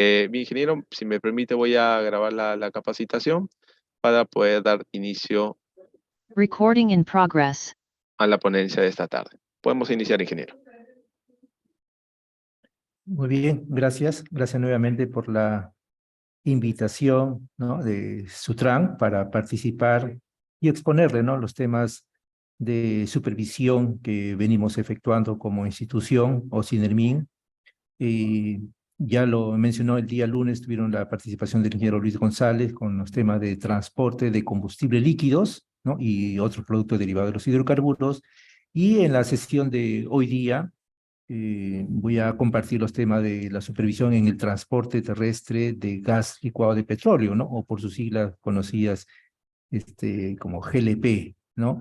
Mi ingeniero, si me permite, voy a grabar la capacitación para poder dar inicio Recording in progress. a la ponencia de esta tarde. Podemos iniciar, ingeniero. Muy bien, gracias. Gracias nuevamente por la invitación, ¿no?, de Sutran para participar y exponerle, ¿no?, los temas de supervisión que venimos efectuando como institución o Sinermin. Y ya lo mencionó, el día lunes tuvieron la participación del ingeniero Luis González con los temas de transporte de combustibles líquidos, ¿no?, y otros productos derivados de los hidrocarburos. Y en la sesión de hoy día voy a compartir los temas de la supervisión en el transporte terrestre de gas licuado de petróleo, ¿no?, o por sus siglas conocidas como GLP, ¿no?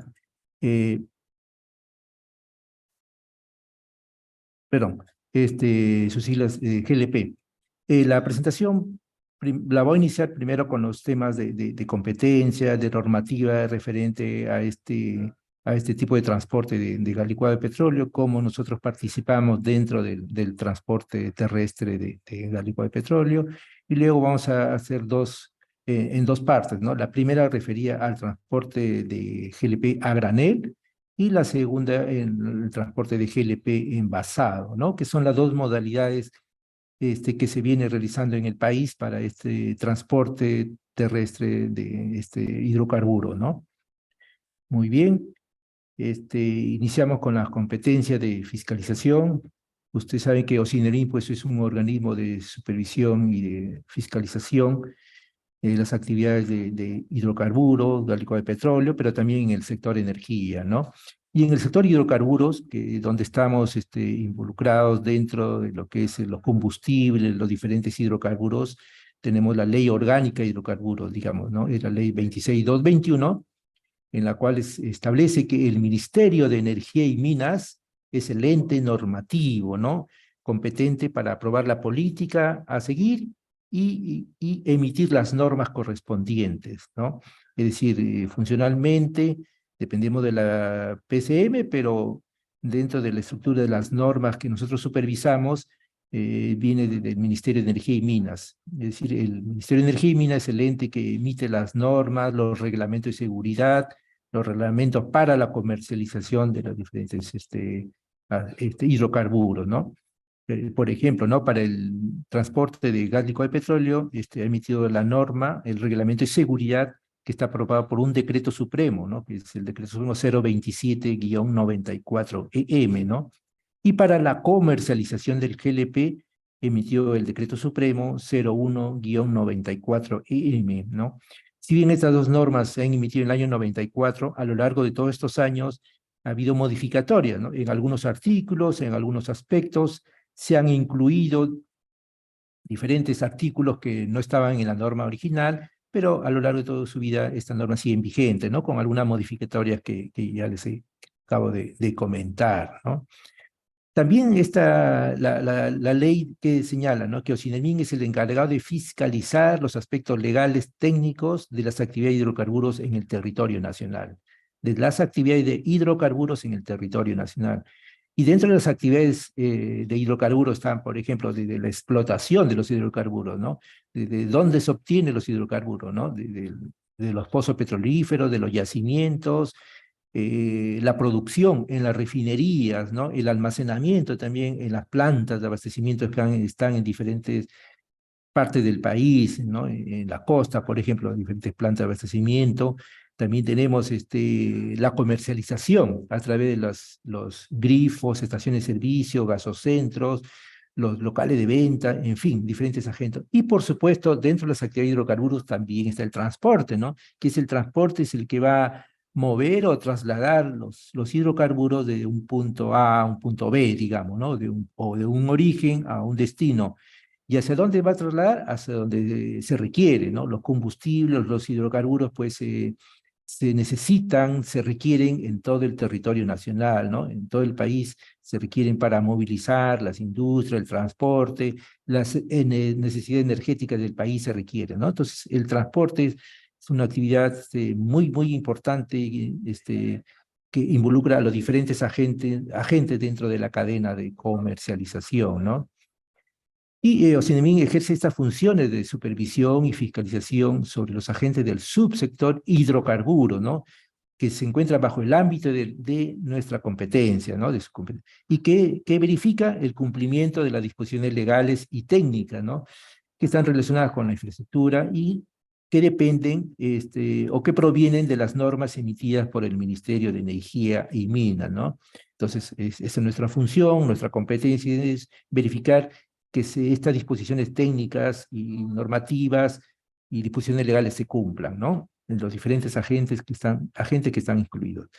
Perdón, sus siglas GLP. La presentación la voy a iniciar primero con los temas de competencia, de normativa referente a este tipo de transporte de gas licuado de petróleo, cómo nosotros participamos dentro del transporte terrestre de gas licuado de petróleo, y luego vamos a hacer en dos partes, ¿no? La primera refería al transporte de GLP a granel, y la segunda en el transporte de GLP envasado, ¿no?, que son las dos modalidades que se viene realizando en el país para este transporte terrestre de hidrocarburo, ¿no? Muy bien, iniciamos con las competencias de fiscalización. Ustedes saben que Osinerin, pues, es un organismo de supervisión y de fiscalización las actividades de hidrocarburos, gas licuado de petróleo, pero también en el sector energía, ¿no? Y en el sector hidrocarburos, donde estamos involucrados dentro de lo que es los combustibles, los diferentes hidrocarburos, tenemos la Ley Orgánica de Hidrocarburos, digamos, ¿no? Es la Ley 26.221, en la cual establece que el Ministerio de Energía y Minas es el ente normativo, ¿no?, competente para aprobar la política a seguir y emitir las normas correspondientes, ¿no? Es decir, funcionalmente dependemos de la PCM, pero dentro de la estructura de las normas que nosotros supervisamos, viene del Ministerio de Energía y Minas. Es decir, el Ministerio de Energía y Minas es el ente que emite las normas, los reglamentos de seguridad, los reglamentos para la comercialización de los diferentes hidrocarburos, ¿no? Por ejemplo, ¿no?, para el transporte de gas licuado de petróleo, ha emitido la norma, el reglamento de seguridad, que está aprobado por un decreto supremo, ¿no?, que es el decreto supremo 027-94-EM, ¿no? Y para la comercialización del GLP, emitió el decreto supremo 01-94-EM, ¿no? Si bien estas dos normas se han emitido en el año 94, a lo largo de todos estos años ha habido modificatorias, ¿no? En algunos artículos, en algunos aspectos, se han incluido diferentes artículos que no estaban en la norma original, pero a lo largo de toda su vida esta norma sigue vigente, ¿no?, con algunas modificatorias que ya les acabo de comentar, ¿no? También está la ley que señala, ¿no?, que Osinermin es el encargado de fiscalizar los aspectos legales técnicos de las actividades de hidrocarburos en el territorio nacional, de las actividades de hidrocarburos en el territorio nacional. Y dentro de las actividades de hidrocarburos están, por ejemplo, de la explotación de los hidrocarburos, ¿no? De dónde se obtienen los hidrocarburos, ¿no? De los pozos petrolíferos, de los yacimientos, la producción en las refinerías, ¿no?, el almacenamiento también en las plantas de abastecimiento que están en diferentes partes del país, ¿no?, en la costa, por ejemplo, diferentes plantas de abastecimiento. También tenemos la comercialización a través de los grifos, estaciones de servicio, gasocentros, los locales de venta, en fin, diferentes agentes. Y por supuesto, dentro de las actividades de hidrocarburos también está el transporte, ¿no?, que es el que va a mover o trasladar los hidrocarburos de un punto A a un punto B, digamos, ¿no?, o de un origen a un destino. ¿Y hacia dónde va a trasladar? Hacia donde se requiere, ¿no? Los combustibles, los hidrocarburos, pues se necesitan, se requieren en todo el territorio nacional, ¿no? En todo el país se requieren para movilizar las industrias, el transporte, las necesidades energéticas del país se requieren, ¿no? Entonces, el transporte es una actividad muy, muy importante, que involucra a los diferentes agentes dentro de la cadena de comercialización, ¿no? Y OCINEMIN ejerce estas funciones de supervisión y fiscalización sobre los agentes del subsector hidrocarburos, ¿no? Que se encuentra bajo el ámbito de nuestra competencia, ¿no? De su y que verifica el cumplimiento de las disposiciones legales y técnicas, ¿no? Que están relacionadas con la infraestructura y que dependen o que provienen de las normas emitidas por el Ministerio de Energía y Minas, ¿no? Entonces, esa es nuestra función, nuestra competencia es verificar que estas disposiciones técnicas y normativas y disposiciones legales se cumplan, ¿no? En los diferentes agentes que están incluidos.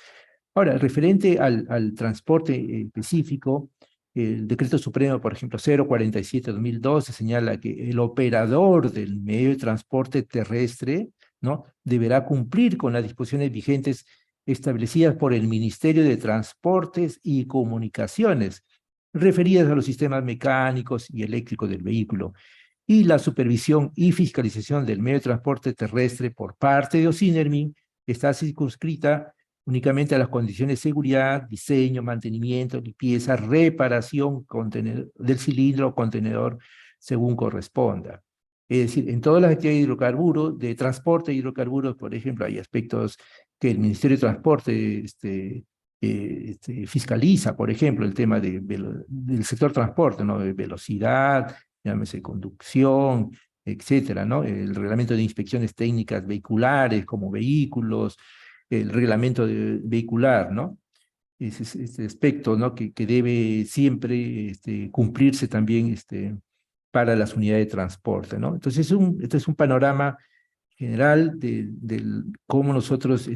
Ahora, referente al transporte específico, el Decreto Supremo, por ejemplo, 047/2012 señala que el operador del medio de transporte terrestre, ¿no? Deberá cumplir con las disposiciones vigentes establecidas por el Ministerio de Transportes y Comunicaciones, referidas a los sistemas mecánicos y eléctricos del vehículo, y la supervisión y fiscalización del medio de transporte terrestre por parte de OCINERMIN está circunscrita únicamente a las condiciones de seguridad, diseño, mantenimiento, limpieza, reparación del cilindro o contenedor según corresponda. Es decir, en todas las actividades de hidrocarburos, de transporte de hidrocarburos, por ejemplo, hay aspectos que el Ministerio de Transporte fiscaliza, por ejemplo, el tema del sector transporte, ¿no? De velocidad, llámese conducción, etcétera, ¿no? El reglamento de inspecciones técnicas vehiculares como vehículos, el reglamento vehicular, ¿no? Ese aspecto, ¿no? Que debe siempre cumplirse también para las unidades de transporte, ¿no? Entonces, este es un panorama general de cómo nosotros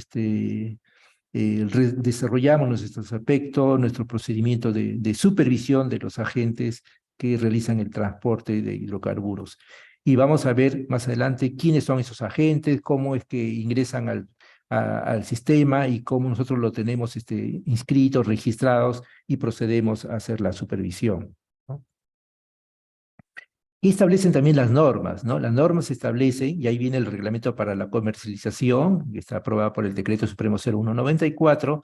desarrollamos nuestros aspectos, nuestro procedimiento de supervisión de los agentes que realizan el transporte de hidrocarburos. Y vamos a ver más adelante quiénes son esos agentes, cómo es que ingresan al sistema y cómo nosotros lo tenemos inscritos, registrados y procedemos a hacer la supervisión, ¿no? Y establecen también las normas, ¿no? Las normas establecen, y ahí viene el reglamento para la comercialización, que está aprobado por el Decreto Supremo 0194,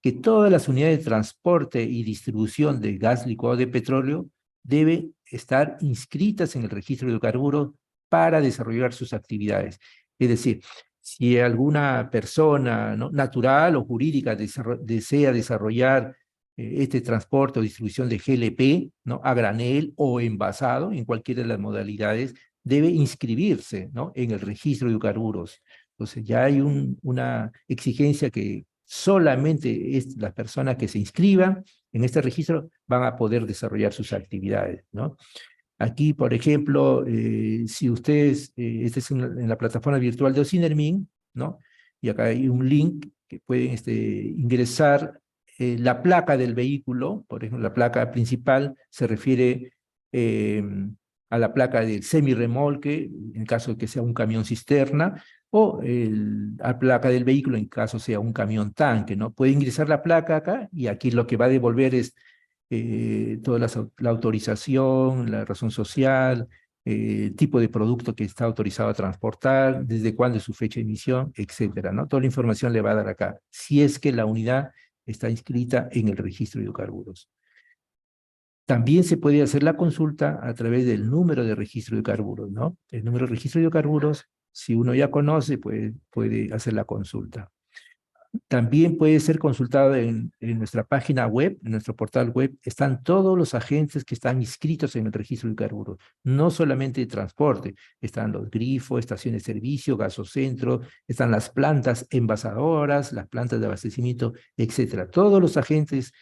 que todas las unidades de transporte y distribución de gas licuado de petróleo deben estar inscritas en el registro de hidrocarburos para desarrollar sus actividades. Es decir, si alguna persona, ¿no?, natural o jurídica desea desarrollar este transporte o distribución de GLP, ¿no?, a granel o envasado, en cualquiera de las modalidades, debe inscribirse, ¿no?, en el registro de hidrocarburos. Entonces ya hay una exigencia que solamente las personas que se inscriban en este registro van a poder desarrollar sus actividades, ¿no? Aquí, por ejemplo, si ustedes, este es en la plataforma virtual de OCINERMIN, ¿no? Y acá hay un link que pueden ingresar la placa del vehículo. Por ejemplo, la placa principal se refiere eh, a la placa del semirremolque, en caso de que sea un camión cisterna, o la placa del vehículo en caso sea un camión tanque, ¿no? Puede ingresar la placa acá y aquí lo que va a devolver es toda la autorización, la razón social, el tipo de producto que está autorizado a transportar, desde cuándo es su fecha de emisión, etcétera, ¿no? Toda la información le va a dar acá, si es que la unidad está inscrita en el registro de hidrocarburos. También se puede hacer la consulta a través del número de registro de hidrocarburos, ¿no? El número de registro de hidrocarburos, si uno ya conoce, puede hacer la consulta. También puede ser consultado en nuestra página web, en nuestro portal web. Están todos los agentes que están inscritos en el registro de hidrocarburos, no solamente de transporte. Están los grifos, estaciones de servicio, gasocentro, están las plantas envasadoras, las plantas de abastecimiento, etcétera. Todos los agentes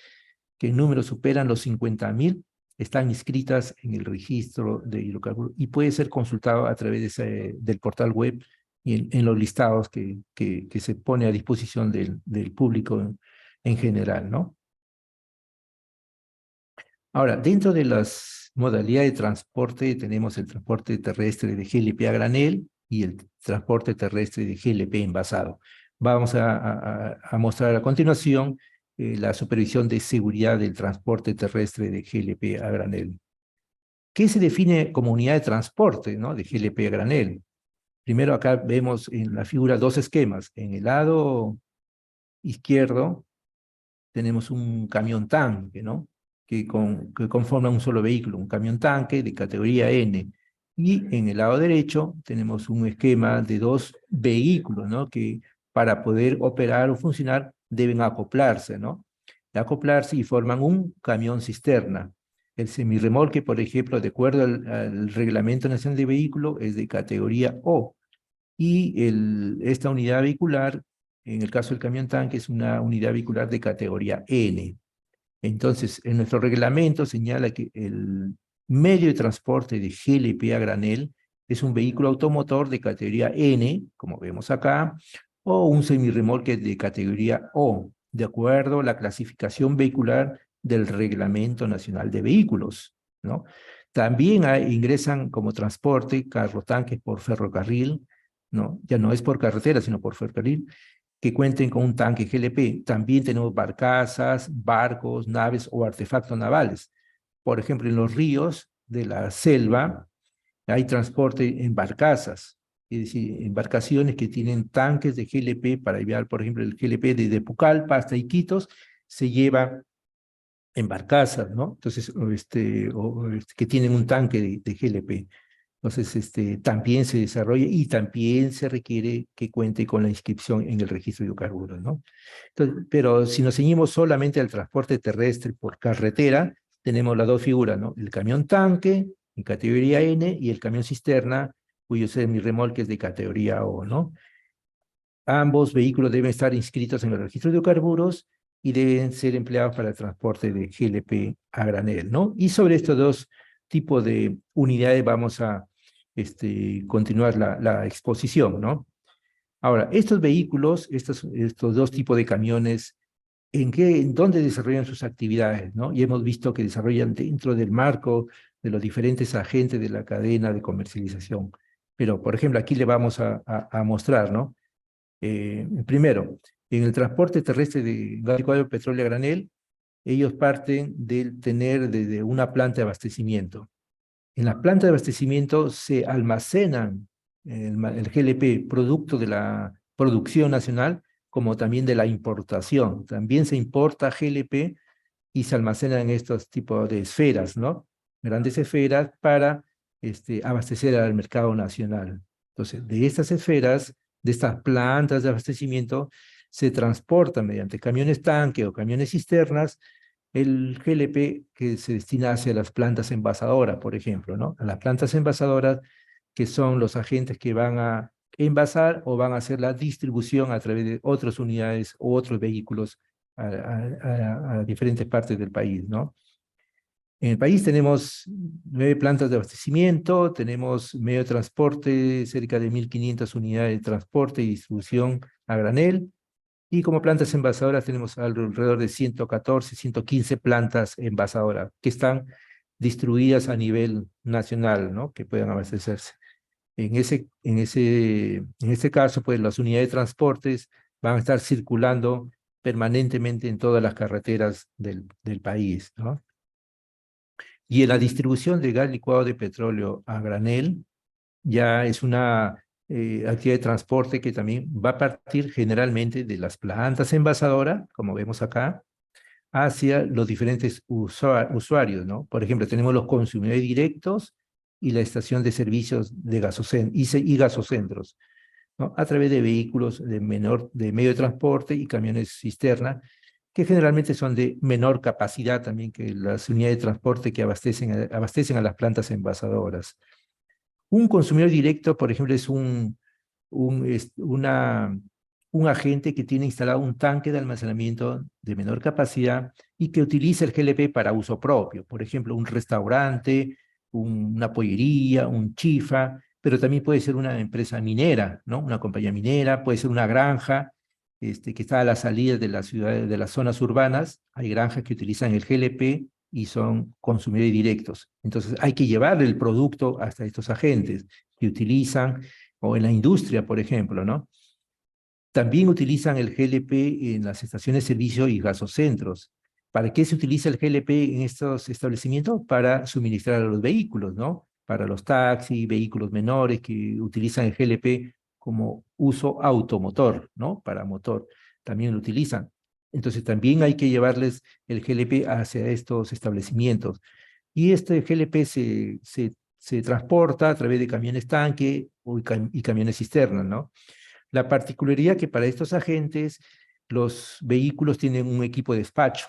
que en número superan los 50.000 están inscritas en el registro de hidrocarburos y puede ser consultado a través del portal web y en los listados que se pone a disposición del público en general, ¿no? Ahora, dentro de las modalidades de transporte tenemos el transporte terrestre de GLP a granel y el transporte terrestre de GLP envasado. Vamos a mostrar a continuación la supervisión de seguridad del transporte terrestre de GLP a granel. ¿Qué se define como unidad de transporte, ¿no?, de GLP a granel? Primero acá vemos en la figura dos esquemas. En el lado izquierdo tenemos un camión tanque, ¿no?, que conforman un solo vehículo, un camión tanque de categoría N. Y en el lado derecho tenemos un esquema de dos vehículos, ¿no? Que para poder operar o funcionar deben acoplarse, ¿no? Acoplarse y forman un camión cisterna. El semirremolque, por ejemplo, de acuerdo al Reglamento Nacional de Vehículo, es de categoría O. Y esta unidad vehicular, en el caso del camión tanque, es una unidad vehicular de categoría N. Entonces, en nuestro reglamento señala que el medio de transporte de GLP a granel es un vehículo automotor de categoría N, como vemos acá, o un semirremolque de categoría O, de acuerdo a la clasificación vehicular del Reglamento Nacional de Vehículos, ¿no? También ingresan como transporte carrotanques por ferrocarril, ¿no? Ya no es por carretera, sino por ferrocarril, que cuenten con un tanque GLP. También tenemos barcazas, barcos, naves o artefactos navales. Por ejemplo, en los ríos de la selva hay transporte en barcazas, es decir, embarcaciones que tienen tanques de GLP para enviar, por ejemplo, el GLP desde Pucallpa hasta Iquitos, se lleva en barcazas, ¿no? Entonces, que tienen un tanque de GLP. Entonces, también se desarrolla y también se requiere que cuente con la inscripción en el registro de hidrocarburos, ¿no? Entonces, pero si nos ceñimos solamente al transporte terrestre por carretera, tenemos las dos figuras, ¿no? El camión tanque, en categoría N, y el camión cisterna, cuyo semirremolque es de categoría O, ¿no? Ambos vehículos deben estar inscritos en el registro de hidrocarburos y deben ser empleados para el transporte de GLP a granel, ¿no? Y sobre estos dos tipos de unidades vamos a continuar la exposición, ¿no? Ahora, estos vehículos, estos dos tipos de camiones, ¿en dónde desarrollan sus actividades, ¿no? Y hemos visto que desarrollan dentro del marco de los diferentes agentes de la cadena de comercialización. Pero, por ejemplo, aquí le vamos a mostrar, ¿no? Primero, en el transporte terrestre de gas licuado de petróleo a granel, ellos parten de tener desde una planta de abastecimiento. En la planta de abastecimiento se almacenan el GLP, producto de la producción nacional, como también de la importación. También se importa GLP y se almacena en estos tipos de esferas, ¿no? Grandes esferas para abastecer al mercado nacional. Entonces, de estas esferas, de estas plantas de abastecimiento, se transporta mediante camiones tanque o camiones cisternas el GLP que se destina hacia las plantas envasadoras, por ejemplo, ¿no? A las plantas envasadoras que son los agentes que van a envasar o van a hacer la distribución a través de otras unidades o otros vehículos a diferentes partes del país, ¿no? En el país tenemos 9 plantas de abastecimiento, tenemos medio de transporte, cerca de 1.500 unidades de transporte y distribución a granel, y como plantas envasadoras tenemos alrededor de 114, 115 plantas envasadoras que están distribuidas a nivel nacional, ¿no? Que puedan abastecerse. En este caso, pues las unidades de transportes van a estar circulando permanentemente en todas las carreteras del país, ¿no? Y en la distribución de gas licuado de petróleo a granel, ya es una actividad de transporte que también va a partir generalmente de las plantas envasadoras, como vemos acá, hacia los diferentes usuarios, ¿no? Por ejemplo, tenemos los consumidores directos y la estación de servicios de y gasocentros, ¿no? A través de vehículos de medio de transporte y camiones cisterna, que generalmente son de menor capacidad también que las unidades de transporte que abastecen a las plantas envasadoras. Un consumidor directo, por ejemplo, es un agente que tiene instalado un tanque de almacenamiento de menor capacidad y que utiliza el GLP para uso propio. Por ejemplo, un restaurante, una pollería, un chifa, pero también puede ser una empresa minera, ¿no? Una compañía minera, puede ser una granja que está a la salida de las ciudades, de las zonas urbanas. Hay granjas que utilizan el GLP y son consumidores directos. Entonces hay que llevar el producto hasta estos agentes que utilizan, o en la industria, por ejemplo, ¿no? También utilizan el GLP en las estaciones de servicio y gasocentros. ¿Para qué se utiliza el GLP en estos establecimientos? Para suministrar a los vehículos, ¿no? Para los taxis, vehículos menores que utilizan el GLP como uso automotor, ¿no? Para motor. También lo utilizan. Entonces también hay que llevarles el GLP hacia estos establecimientos. Y este GLP se transporta a través de camiones tanque y camiones cisterna, ¿no? La particularidad que para estos agentes los vehículos tienen un equipo de despacho,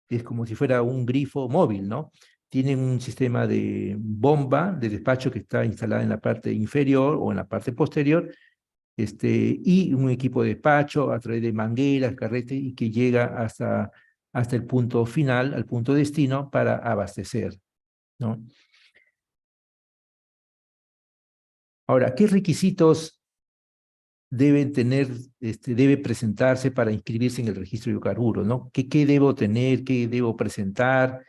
es como si fuera un grifo móvil, ¿no? Tienen un sistema de bomba de despacho que está instalada en la parte inferior o en la parte posterior, y un equipo de despacho a través de mangueras, carretes, y que llega hasta el punto final, al punto destino, para abastecer, ¿no? Ahora, ¿qué requisitos deben tener, debe presentarse para inscribirse en el registro de hidrocarburos, ¿no? ¿Qué debo tener? ¿Qué debo presentar?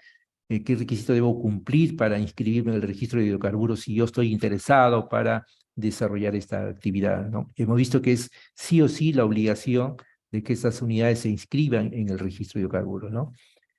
¿Qué requisito debo cumplir para inscribirme en el registro de hidrocarburos si yo estoy interesado para desarrollar esta actividad, ¿no? Hemos visto que es sí o sí la obligación de que estas unidades se inscriban en el registro de hidrocarburos, ¿no?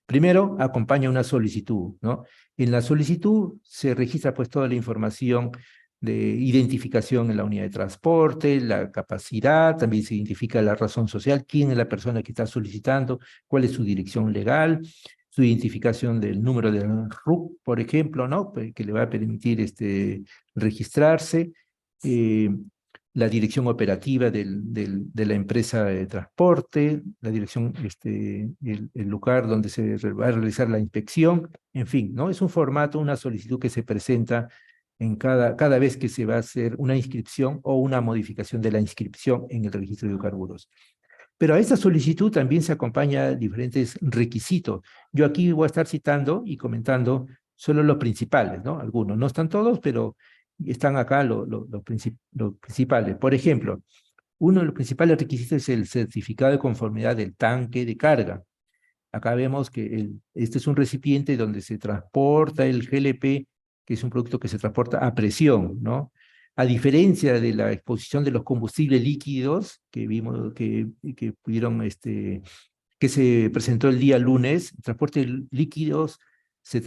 Primero, acompaña una solicitud, ¿no? En la solicitud se registra pues toda la información de identificación en la unidad de transporte, la capacidad, también se identifica la razón social, quién es la persona que está solicitando, cuál es su dirección legal, su identificación del número del RUC, por ejemplo, ¿no? Que le va a permitir registrarse, eh, la dirección operativa de la empresa de transporte, la dirección, el lugar donde se va a realizar la inspección, en fin, ¿no? Es un formato, una solicitud que se presenta en cada vez que se va a hacer una inscripción o una modificación de la inscripción en el registro de hidrocarburos. Pero a esta solicitud también se acompaña diferentes requisitos. Yo aquí voy a estar citando y comentando solo los principales, ¿no? Algunos, no están todos, pero están acá los principales. Por ejemplo, uno de los principales requisitos es el certificado de conformidad del tanque de carga. Acá vemos que este es un recipiente donde se transporta el GLP, que es un producto que se transporta a presión, ¿no? A diferencia de la exposición de los combustibles líquidos que vimos que pudieron, que se presentó el día lunes, el transporte de líquidos se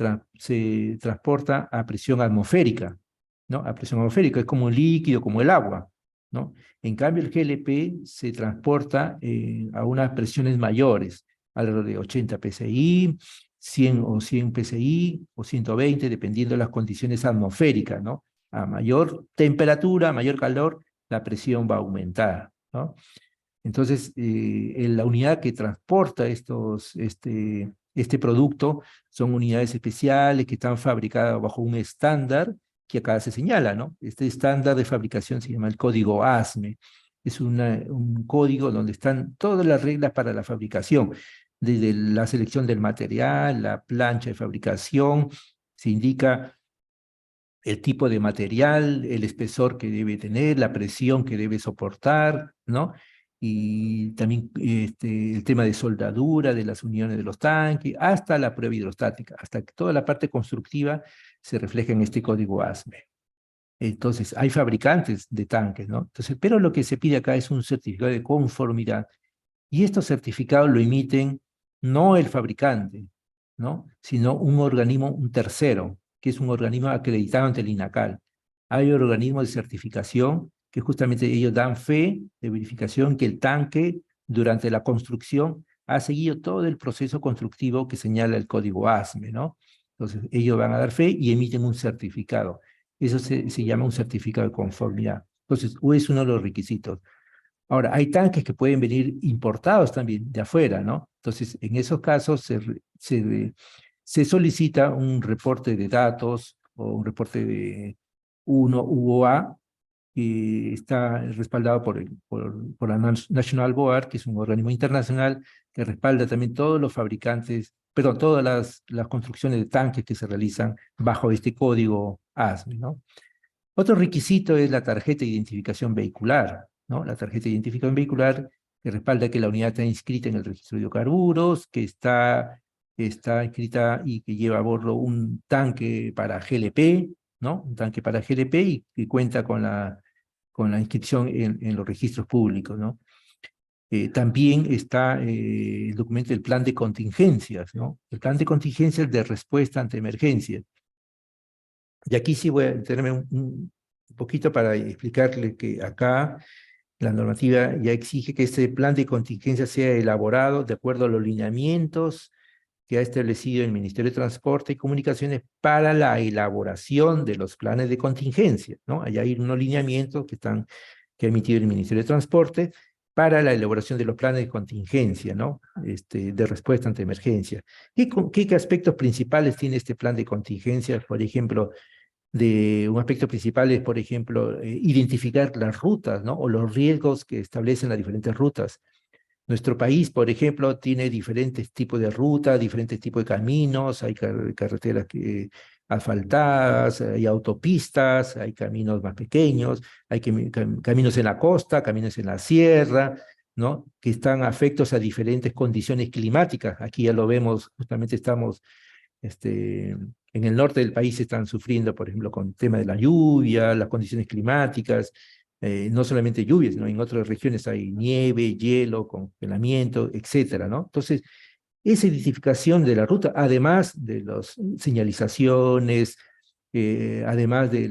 transporta a presión atmosférica, ¿no? A presión atmosférica, es como un líquido, como el agua, ¿no? En cambio, el GLP se transporta a unas presiones mayores, alrededor de 80 psi, 100 psi o 120, dependiendo de las condiciones atmosféricas, ¿no? A mayor temperatura, a mayor calor, la presión va a aumentar, ¿no? Entonces, la unidad que transporta este producto son unidades especiales que están fabricadas bajo un estándar que acá se señala, ¿no? Este estándar de fabricación se llama el código ASME. Es un código donde están todas las reglas para la fabricación, desde la selección del material, la plancha de fabricación, se indica el tipo de material, el espesor que debe tener, la presión que debe soportar, ¿no? Y también el tema de soldadura de las uniones de los tanques, hasta la prueba hidrostática, hasta que toda la parte constructiva se refleja en este código ASME. Entonces, hay fabricantes de tanques, ¿no? Entonces, pero lo que se pide acá es un certificado de conformidad. Y estos certificados lo emiten no el fabricante, ¿no? Sino un tercero, que es un organismo acreditado ante el INACAL. Hay organismos de certificación que justamente ellos dan fe de verificación que el tanque durante la construcción ha seguido todo el proceso constructivo que señala el código ASME, ¿no? Entonces, ellos van a dar fe y emiten un certificado. Eso se llama un certificado de conformidad. Entonces, es uno de los requisitos. Ahora, hay tanques que pueden venir importados también de afuera, ¿no? Entonces, en esos casos se solicita un reporte de datos o un reporte de UOA que está respaldado por la National Board, que es un organismo internacional que respalda también todos los fabricantes, perdón, todas las construcciones de tanques que se realizan bajo este código ASME, ¿no? Otro requisito es la tarjeta de identificación vehicular, ¿no? La tarjeta de identificación vehicular que respalda que la unidad está inscrita en el registro de hidrocarburos, que está inscrita y que lleva a bordo un tanque para GLP, ¿no? Un tanque para GLP y que cuenta con la inscripción en los registros públicos, ¿no? También está el documento del plan de contingencias, ¿no? El plan de contingencias de respuesta ante emergencias. Y aquí sí voy a detenerme un poquito para explicarle que acá La normativa ya exige que este plan de contingencia sea elaborado de acuerdo a los lineamientos que ha establecido el Ministerio de Transporte y Comunicaciones para la elaboración de los planes de contingencia, ¿no? Allá hay unos lineamientos que ha emitido el Ministerio de Transporte para la elaboración de los planes de contingencia, ¿no? De respuesta ante emergencia. ¿Qué aspectos principales tiene este plan de contingencia? Por ejemplo, un aspecto principal es, por ejemplo, identificar las rutas, ¿no? O los riesgos que establecen las diferentes rutas. Nuestro país, por ejemplo, tiene diferentes tipos de rutas, diferentes tipos de caminos, hay carreteras asfaltadas, hay autopistas, hay caminos más pequeños, hay caminos en la costa, caminos en la sierra, ¿no? Que están afectos a diferentes condiciones climáticas. Aquí ya lo vemos, justamente estamos en el norte del país están sufriendo, por ejemplo, con el tema de la lluvia, las condiciones climáticas, no solamente lluvias, sino en otras regiones hay nieve, hielo, congelamiento, etcétera, ¿no? Entonces, esa identificación de la ruta, además de las señalizaciones, además de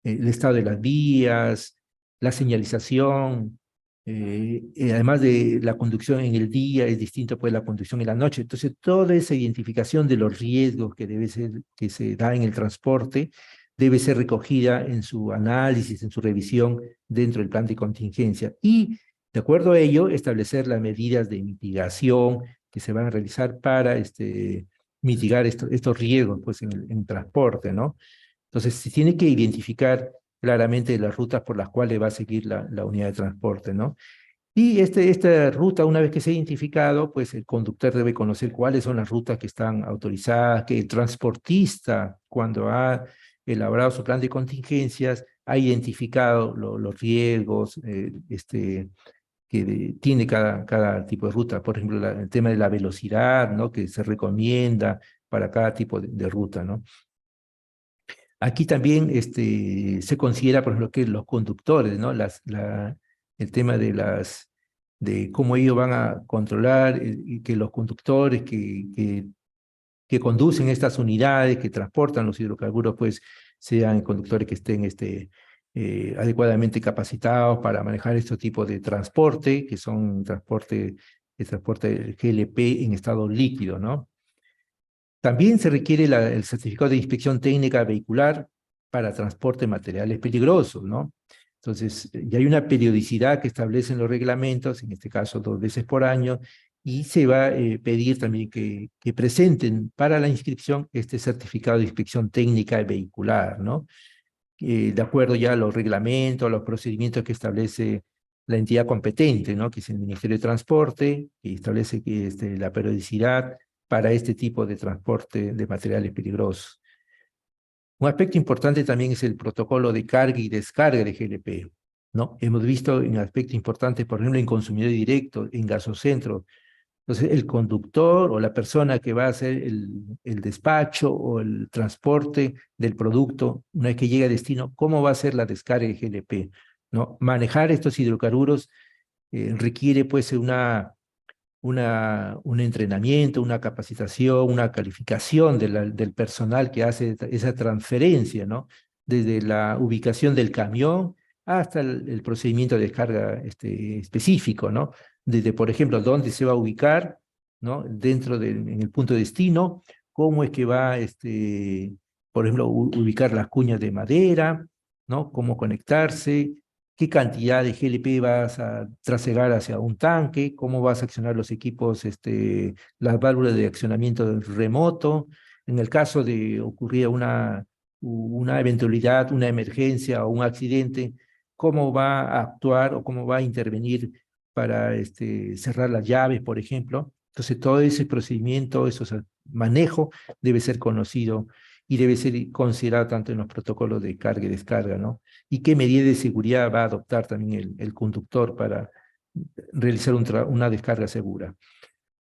el estado de las vías, la señalización, además de la conducción en el día, es distinto pues la conducción en la noche. Entonces, toda esa identificación de los riesgos que se da en el transporte debe ser recogida en su análisis, en su revisión dentro del plan de contingencia. Y, de acuerdo a ello, establecer las medidas de mitigación que se van a realizar para mitigar estos riesgos pues, en el transporte, ¿no? Entonces, se tiene que identificar claramente las rutas por las cuales va a seguir la unidad de transporte, ¿no? Y esta ruta, una vez que se ha identificado, pues el conductor debe conocer cuáles son las rutas que están autorizadas, que el transportista, cuando ha elaborado su plan de contingencias, ha identificado los riesgos que tiene cada tipo de ruta. Por ejemplo, el tema de la velocidad, ¿no? Que se recomienda para cada tipo de ruta, ¿no? Aquí también se considera, por ejemplo, que los conductores, ¿no? El tema de cómo ellos van a controlar y que los conductores que conducen estas unidades, que transportan los hidrocarburos, pues sean conductores que estén adecuadamente capacitados para manejar estos tipos de transporte, que son el transporte GLP en estado líquido, ¿no? También se requiere el certificado de inspección técnica vehicular para transporte de materiales peligrosos, ¿no? Entonces, ya hay una periodicidad que establecen los reglamentos, en este caso 2 veces por año, y se va a pedir también que presenten para la inscripción este certificado de inspección técnica vehicular, ¿no? De acuerdo ya a los reglamentos, a los procedimientos que establece la entidad competente, ¿no? Que es el Ministerio de Transporte, que establece que la periodicidad para este tipo de transporte de materiales peligrosos. Un aspecto importante también es el protocolo de carga y descarga de GLP, ¿no? Hemos visto en aspectos importantes, por ejemplo, en consumidor directo, en gasocentro. Entonces, el conductor o la persona que va a hacer el despacho o el transporte del producto, una vez que llega a destino, ¿cómo va a ser la descarga de GLP? ¿No? Manejar estos hidrocarburos requiere pues un entrenamiento, una capacitación, una calificación del personal que hace esa transferencia, ¿no? Desde la ubicación del camión hasta el procedimiento de descarga específico, ¿no? Desde, por ejemplo, dónde se va a ubicar, ¿no? En el punto de destino, cómo es que va, por ejemplo, ubicar las cuñas de madera, ¿no? Cómo conectarse, qué cantidad de GLP vas a trasegar hacia un tanque, cómo vas a accionar los equipos, las válvulas de accionamiento remoto, en el caso de ocurrir una eventualidad, una emergencia o un accidente, cómo va a actuar o cómo va a intervenir para cerrar las llaves, por ejemplo. Entonces, todo ese procedimiento, manejo, debe ser conocido y debe ser considerado tanto en los protocolos de carga y descarga, ¿no? Y qué medidas de seguridad va a adoptar también el conductor para realizar una descarga segura.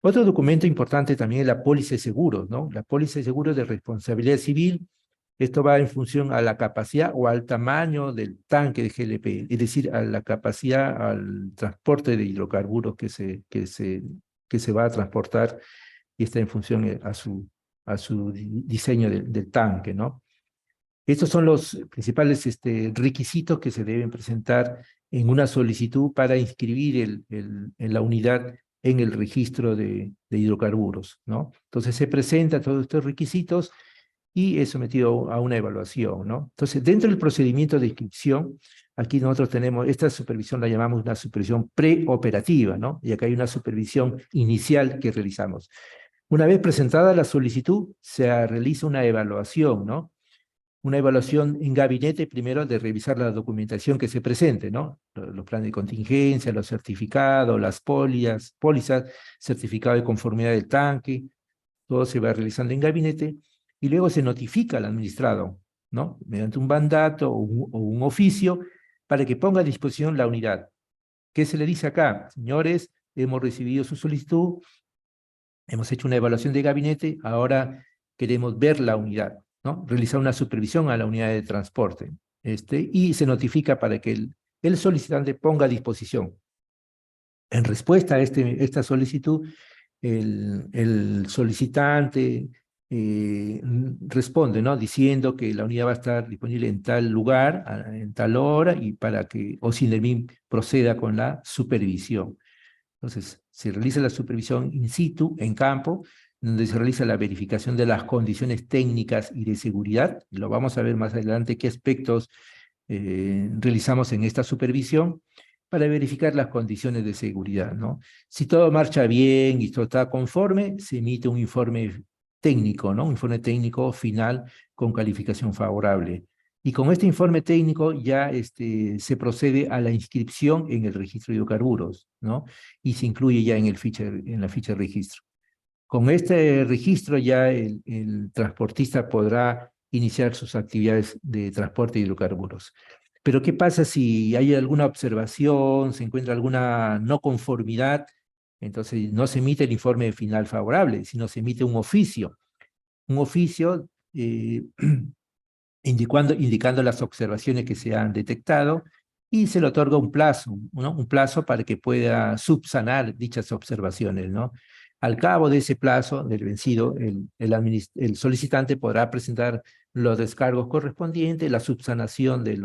Otro documento importante también es la póliza de seguros, ¿no? La póliza de seguros de responsabilidad civil. Esto va en función a la capacidad o al tamaño del tanque de GLP, es decir, a la capacidad, al transporte de hidrocarburos que se va a transportar y está en función a su diseño del tanque, ¿no? Estos son los principales requisitos que se deben presentar en una solicitud para inscribir en la unidad en el registro de hidrocarburos, ¿no? Entonces se presentan todos estos requisitos y es sometido a una evaluación, ¿no? Entonces, dentro del procedimiento de inscripción, aquí nosotros tenemos, esta supervisión la llamamos una supervisión preoperativa, ¿no? Y acá hay una supervisión inicial que realizamos. Una vez presentada la solicitud, se realiza una evaluación, ¿no? Una evaluación en gabinete, primero de revisar la documentación que se presente, ¿no? Los planes de contingencia, los certificados, las pólizas, certificado de conformidad del tanque, todo se va realizando en gabinete, y luego se notifica al administrado, ¿no? Mediante un mandato o un oficio, para que ponga a disposición la unidad. ¿Qué se le dice acá? Señores, hemos recibido su solicitud, hemos hecho una evaluación de gabinete, ahora queremos ver la unidad, ¿no? Realizar una supervisión a la unidad de transporte, y se notifica para que el solicitante ponga a disposición. En respuesta a esta solicitud, el solicitante responde, ¿no? Diciendo que la unidad va a estar disponible en tal lugar, en tal hora, y para que OSINDERMIN proceda con la supervisión. Entonces, se realiza la supervisión in situ, en campo, donde se realiza la verificación de las condiciones técnicas y de seguridad. Lo vamos a ver más adelante qué aspectos realizamos en esta supervisión para verificar las condiciones de seguridad, ¿no? Si todo marcha bien y todo está conforme, se emite un informe técnico, ¿no? Un informe técnico final con calificación favorable. Y con este informe técnico ya se procede a la inscripción en el registro de hidrocarburos, ¿no? Y se incluye ya en la ficha de registro. Con este registro ya el transportista podrá iniciar sus actividades de transporte de hidrocarburos. Pero ¿qué pasa si hay alguna observación, se encuentra alguna no conformidad? Entonces no se emite el informe final favorable, sino se emite un oficio. Un oficio indicando las observaciones que se han detectado, y se le otorga un plazo, ¿no? Un plazo para que pueda subsanar dichas observaciones, ¿no? Al cabo de ese plazo del vencido, el solicitante podrá presentar los descargos correspondientes, la subsanación de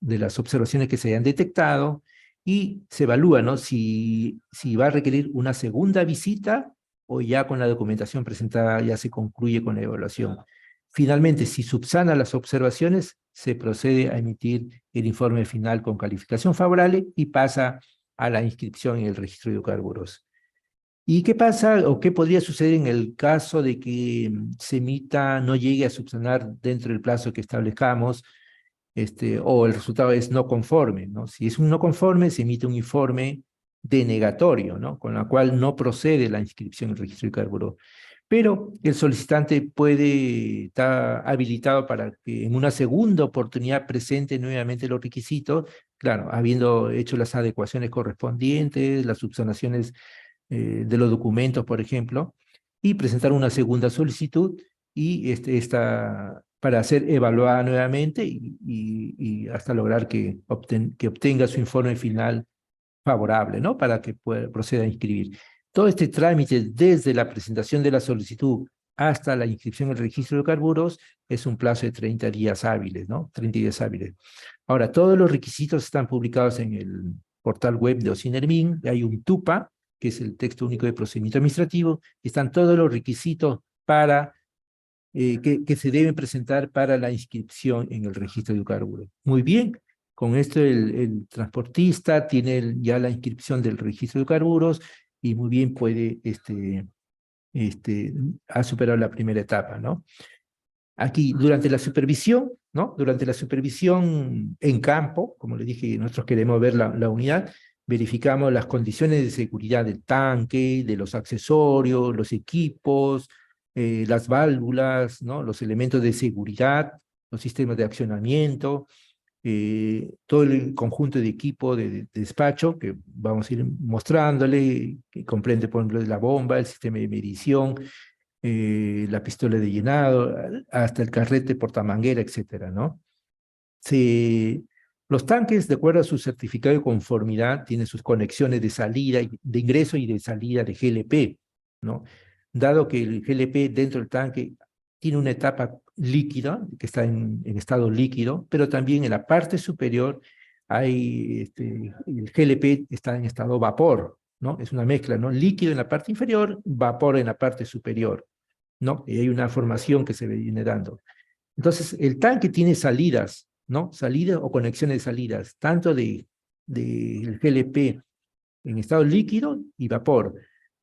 las observaciones que se hayan detectado, y se evalúa, ¿no? Si va a requerir una segunda visita o ya con la documentación presentada ya se concluye con la evaluación. Finalmente, si subsana las observaciones, se procede a emitir el informe final con calificación favorable y pasa a la inscripción en el registro de hidrocarburos. ¿Y qué pasa o qué podría suceder en el caso de que se emita, no llegue a subsanar dentro del plazo que establezcamos, o el resultado es no conforme, ¿no? Si es un no conforme, se emite un informe denegatorio, ¿no? Con la cual no procede la inscripción en el registro de hidrocarburos. Pero el solicitante puede estar habilitado para que en una segunda oportunidad presente nuevamente los requisitos, claro, habiendo hecho las adecuaciones correspondientes, las subsanaciones de los documentos, por ejemplo, y presentar una segunda solicitud y para ser evaluada nuevamente y hasta lograr que obtenga su informe final favorable, ¿no? Para que proceda a inscribir. Todo este trámite, desde la presentación de la solicitud hasta la inscripción en el registro de hidrocarburos, es un plazo de 30 días hábiles, ¿no? 30 días hábiles. Ahora, todos los requisitos están publicados en el portal web de OSINDERMIN. Hay un TUPA, que es el texto único de procedimiento administrativo, y están todos los requisitos para que se deben presentar para la inscripción en el registro de hidrocarburos. Muy bien, con esto el transportista tiene ya la inscripción del registro de hidrocarburos y muy bien puede, ha superado la primera etapa, ¿no? Aquí, durante la supervisión, ¿no? Durante la supervisión en campo, como le dije, nosotros queremos ver la unidad, verificamos las condiciones de seguridad del tanque, de los accesorios, los equipos, las válvulas, ¿no? Los elementos de seguridad, los sistemas de accionamiento, todo el conjunto de equipo de despacho que vamos a ir mostrándole, que comprende, por ejemplo, la bomba, el sistema de medición, la pistola de llenado, hasta el carrete portamanguera, etcétera, ¿no? Los tanques, de acuerdo a su certificado de conformidad, tienen sus conexiones de salida, de ingreso y de salida de GLP, ¿no? Dado que el GLP dentro del tanque tiene una etapa líquida, que está en estado líquido, pero también en la parte superior hay, el GLP está en estado vapor, ¿no? Es una mezcla, ¿no? Líquido en la parte inferior, vapor en la parte superior, ¿no? Y hay una formación que se viene dando. Entonces, el tanque tiene salidas, ¿no? Salidas o conexiones de salidas, tanto del GLP en estado líquido y vapor.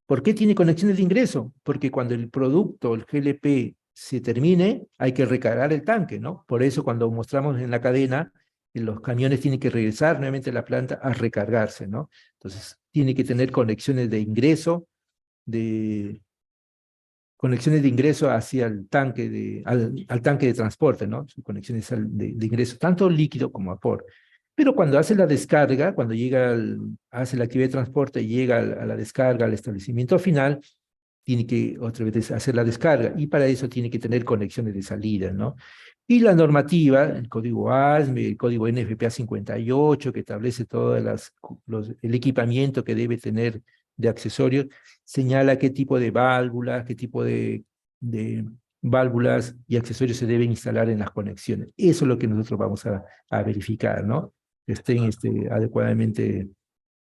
¿Por qué tiene conexiones de ingreso? Porque cuando el producto, el GLP, se termine, hay que recargar el tanque, ¿no? Por eso cuando mostramos en la cadena, los camiones tienen que regresar nuevamente a la planta a recargarse, ¿no? Entonces, tiene que tener conexiones de ingreso, de conexiones de ingreso hacia el tanque al tanque de transporte, ¿no? Conexiones de ingreso, tanto líquido como vapor. Pero cuando hace la descarga, cuando hace la actividad de transporte y llega a la descarga, al establecimiento final, tiene que otra vez hacer la descarga y para eso tiene que tener conexiones de salida, ¿no? Y la normativa, el código ASME, el código NFPA 58, que establece todas el equipamiento que debe tener de accesorios, señala qué tipo de válvulas, qué tipo de válvulas y accesorios se deben instalar en las conexiones. Eso es lo que nosotros vamos a verificar, ¿no? Que estén adecuadamente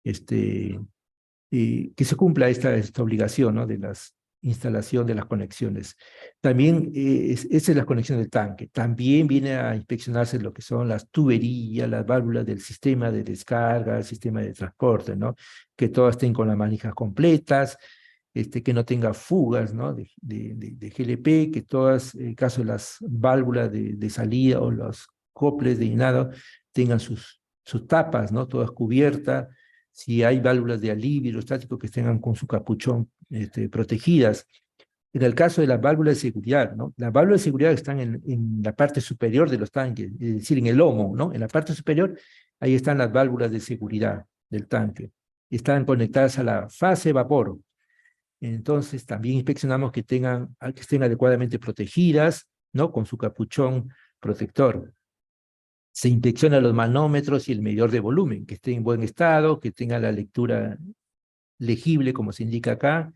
que se cumpla esta obligación, ¿no? De la instalación de las conexiones. También, esa es la conexión del tanque. También viene a inspeccionarse lo que son las tuberías, las válvulas del sistema de descarga, el sistema de transporte, ¿no? Que todas estén con las manijas completas, que no tenga fugas, ¿no? De GLP, que todas, en caso de las válvulas de salida o los coples de llenado, tengan sus tapas, ¿no? Todas cubiertas. Si hay válvulas de alivio hidrostático que tengan con su capuchón protegidas. En el caso de las válvulas de seguridad, ¿no? Las válvulas de seguridad están en la parte superior de los tanques, es decir, en el lomo, ¿no? En la parte superior, ahí están las válvulas de seguridad del tanque. Están conectadas a la fase vapor. Entonces, también inspeccionamos que estén adecuadamente protegidas, ¿no? Con su capuchón protector. Se inspecciona los manómetros y el medidor de volumen, que esté en buen estado, que tenga la lectura legible, como se indica acá.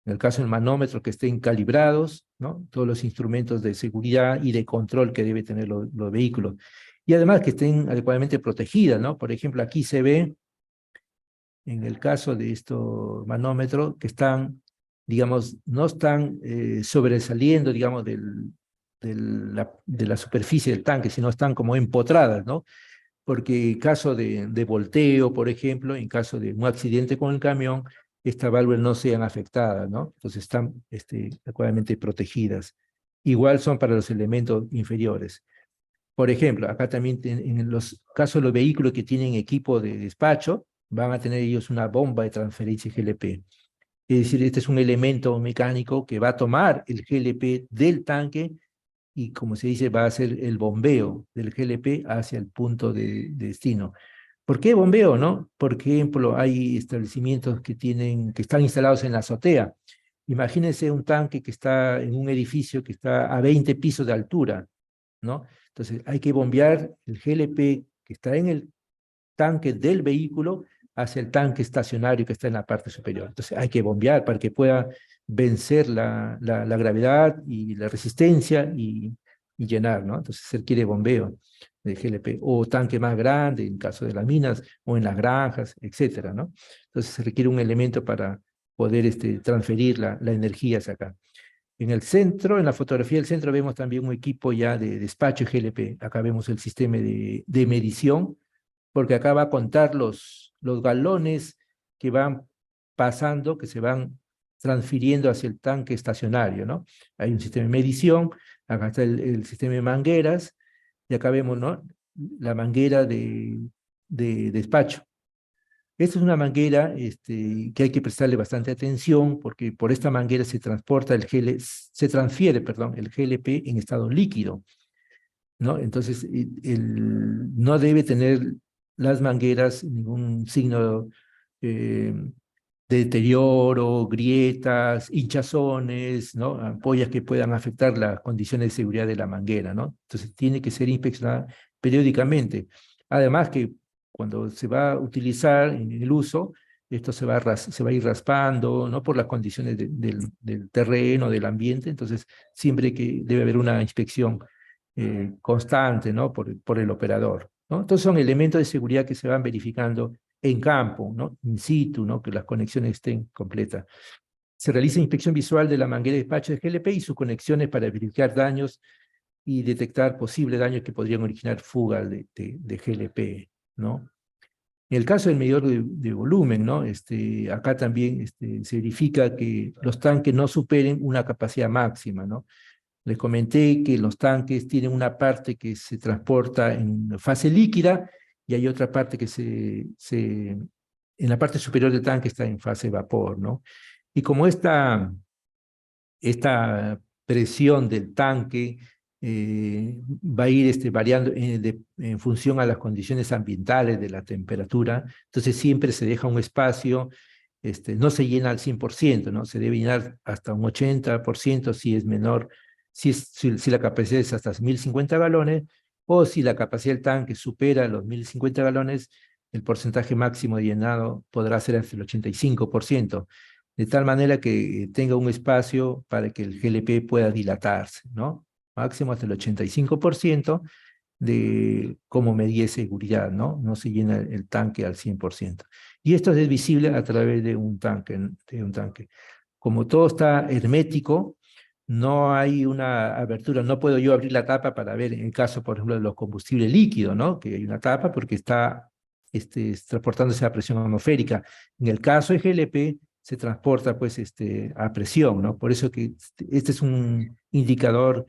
En el caso del manómetro, que estén calibrados, ¿no? Todos los instrumentos de seguridad y de control que deben tener los vehículos. Y además que estén adecuadamente protegidas, ¿no? Por ejemplo, aquí se ve, en el caso de estos manómetros, que están, digamos, no están sobresaliendo, digamos, de la superficie del tanque, sino están como empotradas, ¿no? Porque en caso de volteo, por ejemplo, en caso de un accidente con el camión, estas válvulas no sean afectadas, ¿no? Entonces están adecuadamente protegidas. Igual son para los elementos inferiores. Por ejemplo, acá también en los casos de los vehículos que tienen equipo de despacho, van a tener ellos una bomba de transferencia GLP. Es decir, este es un elemento mecánico que va a tomar el GLP del tanque y, como se dice, va a hacer el bombeo del GLP hacia el punto de destino. ¿Por qué bombeo, no? Por ejemplo, hay establecimientos que están instalados en la azotea. Imagínense un tanque que está en un edificio que está a 20 pisos de altura, ¿no? Entonces hay que bombear el GLP que está en el tanque del vehículo hacia el tanque estacionario que está en la parte superior. Entonces hay que bombear para que pueda vencer la gravedad y la resistencia y llenar, ¿no? Entonces se requiere bombeo de GLP, o tanque más grande en caso de las minas, o en las granjas, etcétera, ¿no? Entonces se requiere un elemento para poder transferir la energía hacia acá. En el centro, en la fotografía del centro, vemos también un equipo ya de despacho GLP. Acá vemos el sistema de medición, porque acá va a contar los galones que van pasando, que se van transfiriendo hacia el tanque estacionario, ¿no? Hay un sistema de medición, acá está el sistema de mangueras, y acá vemos, ¿no? La manguera de despacho. Esta es una manguera que hay que prestarle bastante atención, porque por esta manguera se transfiere, perdón, el GLP en estado líquido, ¿no? Entonces, no debe tener las mangueras ningún signo de deterioro, grietas, hinchazones, ¿no? Ampollas que puedan afectar las condiciones de seguridad de la manguera, ¿no? Entonces, tiene que ser inspeccionada periódicamente. Además que cuando se va a utilizar en el uso, esto se va a ir raspando, ¿no? Por las condiciones del terreno, del ambiente, entonces siempre que debe haber una inspección constante, ¿no? Por el operador, ¿no? Entonces son elementos de seguridad que se van verificando en campo, ¿no? In situ, ¿no? Que las conexiones estén completas. Se realiza inspección visual de la manguera de despacho de GLP y sus conexiones para verificar daños y detectar posibles daños que podrían originar fuga de GLP, ¿no? En el caso del medidor de volumen, ¿no? Acá también se verifica que los tanques no superen una capacidad máxima, ¿no? Les comenté que los tanques tienen una parte que se transporta en fase líquida y hay otra parte que en la parte superior del tanque está en fase vapor, ¿no? Y como esta presión del tanque va a ir variando en función a las condiciones ambientales de la temperatura, entonces siempre se deja un espacio, no se llena al 100%, ¿no? Se debe llenar hasta un 80% si es menor, si la capacidad es hasta 1050 galones, o si la capacidad del tanque supera los 1050 galones, el porcentaje máximo de llenado podrá ser hasta el 85%, de tal manera que tenga un espacio para que el GLP pueda dilatarse, ¿no? Máximo hasta el 85% como medida de seguridad, ¿no? No se llena el tanque al 100%. Y esto es visible a través de un tanque. Como todo está hermético, no hay una abertura, no puedo yo abrir la tapa para ver en el caso, por ejemplo, de los combustibles líquidos, ¿no? Que hay una tapa porque está transportándose a presión atmosférica. En el caso de GLP, se transporta pues a presión, ¿no? Por eso que este es un indicador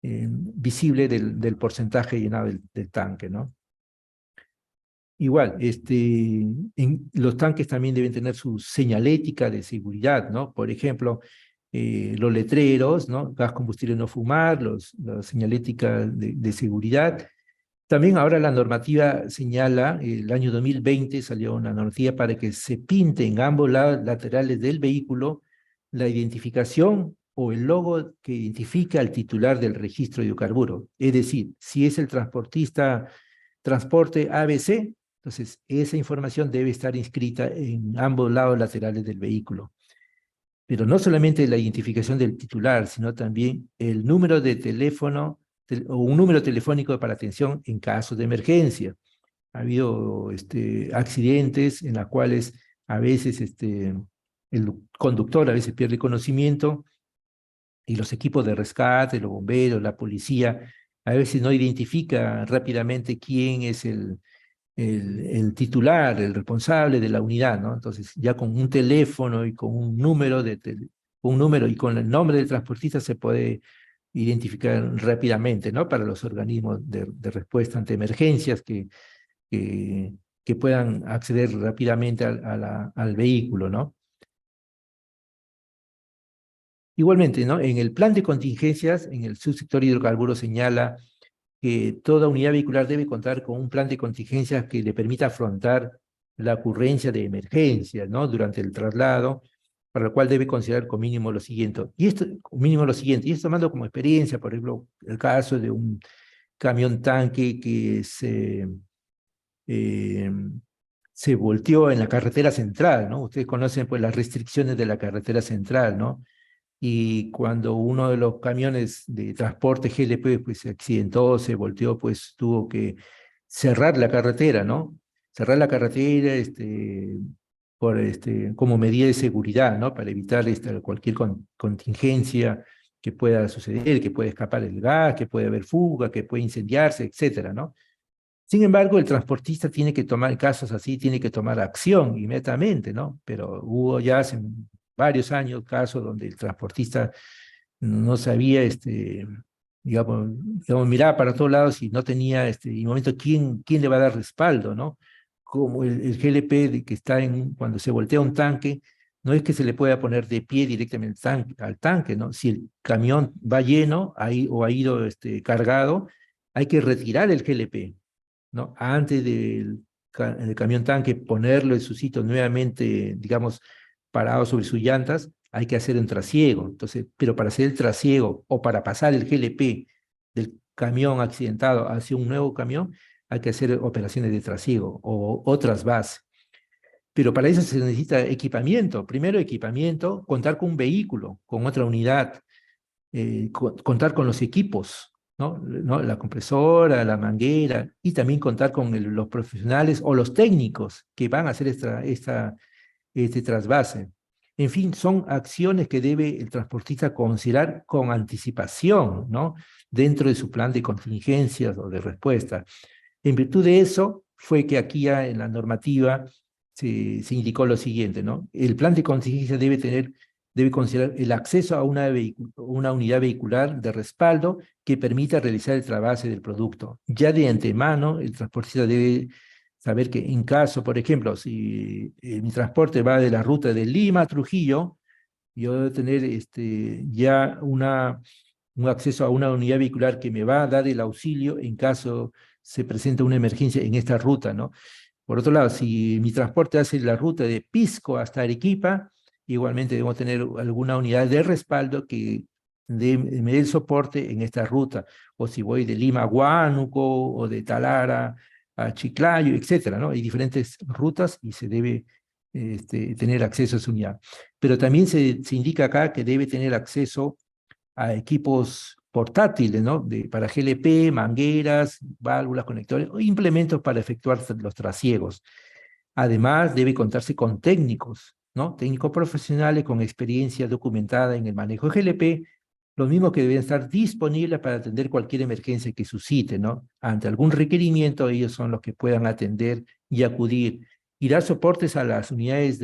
visible del porcentaje llenado del tanque, ¿no? Igual, los tanques también deben tener su señalética de seguridad, ¿no? Por ejemplo, los letreros, ¿no? Gas combustible no fumar, la señalética de seguridad. También ahora la normativa señala, el año 2020 salió una normativa para que se pinte en ambos lados laterales del vehículo la identificación o el logo que identifica al titular del registro de hidrocarburos. Es decir, si es el transportista transporte ABC, entonces esa información debe estar inscrita en ambos lados laterales del vehículo. Pero no solamente la identificación del titular, sino también el número de teléfono o un número telefónico para atención en casos de emergencia. Ha habido accidentes en los cuales a veces el conductor a veces pierde conocimiento y los equipos de rescate, los bomberos, la policía, a veces no identifica rápidamente quién es el titular, el responsable de la unidad, ¿no? Entonces, ya con un teléfono y con un número, y con el nombre del transportista se puede identificar rápidamente, ¿no? Para los organismos de respuesta ante emergencias que puedan acceder rápidamente al vehículo, ¿no? Igualmente, ¿no? En el plan de contingencias, en el subsector hidrocarburos señala que toda unidad vehicular debe contar con un plan de contingencias que le permita afrontar la ocurrencia de emergencias, ¿no? Durante el traslado, para lo cual debe considerar como mínimo lo siguiente. Y esto tomando como experiencia, por ejemplo, el caso de un camión tanque que eh, se volteó en la carretera central, ¿no? Ustedes conocen pues las restricciones de la carretera central, ¿no? Y cuando uno de los camiones de transporte GLP pues, se accidentó, se volteó, pues tuvo que cerrar la carretera, ¿no? Cerrar la carretera como medida de seguridad, ¿no? Para evitar cualquier contingencia que pueda suceder, que puede escapar el gas, que puede haber fuga, que puede incendiarse, etcétera, ¿no? Sin embargo, el transportista tiene que tomar, en casos así, tiene que tomar acción inmediatamente, ¿no? Pero hubo ya hace varios años casos donde el transportista no sabía, digamos, miraba para todos lados y no tenía, en un momento, ¿quién le va a dar respaldo, no? Como el GLP que está cuando se voltea un tanque, no es que se le pueda poner de pie directamente al tanque, ¿no? Si el camión va lleno o ha ido cargado, hay que retirar el GLP, ¿no? Antes del camión tanque, ponerlo en su sitio nuevamente, digamos, parado sobre sus llantas, hay que hacer un trasiego. Entonces, pero para hacer el trasiego o para pasar el GLP del camión accidentado hacia un nuevo camión, hay que hacer operaciones de trasiego o otras bases. Pero para eso se necesita equipamiento. Primero equipamiento, contar con un vehículo, con otra unidad, contar con los equipos, ¿no? La compresora, la manguera, y también contar con los profesionales o los técnicos que van a hacer este trasvase. En fin, son acciones que debe el transportista considerar con anticipación, ¿no? Dentro de su plan de contingencias o de respuesta. En virtud de eso, fue que aquí ya en la normativa se indicó lo siguiente, ¿no? El plan de contingencia debe considerar el acceso a una unidad vehicular de respaldo que permita realizar el trasvase del producto. Ya de antemano, el transportista debe saber que en caso, por ejemplo, si mi transporte va de la ruta de Lima a Trujillo, yo debo tener ya un acceso a una unidad vehicular que me va a dar el auxilio en caso se presenta una emergencia en esta ruta, ¿no? Por otro lado, si mi transporte hace la ruta de Pisco hasta Arequipa, igualmente debo tener alguna unidad de respaldo que me dé el soporte en esta ruta. O si voy de Lima a Huánuco, o de Talara a Chiclayo, etcétera, ¿no? Hay diferentes rutas y se debe tener acceso a esa unidad. Pero también se indica acá que debe tener acceso a equipos portátiles, ¿no? Para GLP, mangueras, válvulas, conectores, o implementos para efectuar los trasiegos. Además, debe contarse con técnicos, ¿no? Técnicos profesionales con experiencia documentada en el manejo de GLP, los mismos que deben estar disponibles para atender cualquier emergencia que suscite, ¿no? Ante algún requerimiento, ellos son los que puedan atender y acudir y dar soportes a las unidades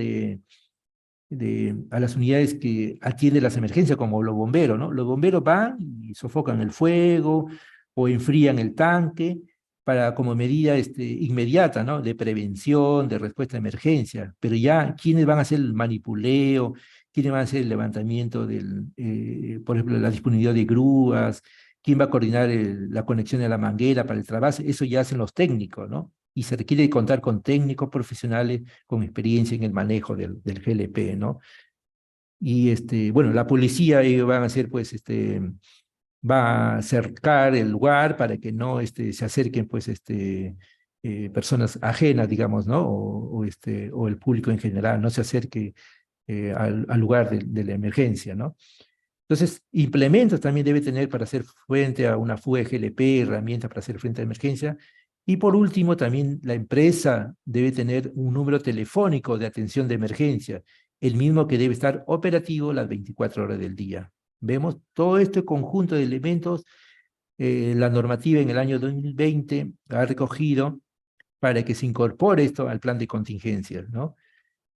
a las unidades que atienden las emergencias, como los bomberos, ¿no? Los bomberos van y sofocan el fuego o enfrían el tanque como medida inmediata, ¿no? De prevención, de respuesta a emergencia. Pero ya, ¿quiénes van a hacer el manipuleo? ¿Quiénes van a hacer el levantamiento por ejemplo, la disponibilidad de grúas? ¿Quién va a coordinar la conexión de la manguera para el trabajo? Eso ya hacen los técnicos, ¿no? Y se requiere contar con técnicos profesionales con experiencia en el manejo del GLP, ¿no? Y bueno, la policía ellos van a hacer, pues, va a cercar el lugar para que no se acerquen, pues, personas ajenas, digamos, ¿no? O el público en general, no se acerque al lugar de la emergencia, ¿no? Entonces, implementos también debe tener para hacer frente a una fuga de GLP, herramientas para hacer frente a emergencia. Y por último, también la empresa debe tener un número telefónico de atención de emergencia, el mismo que debe estar operativo las 24 horas del día. Vemos todo este conjunto de elementos, la normativa en el año 2020 ha recogido para que se incorpore esto al plan de contingencias, ¿no?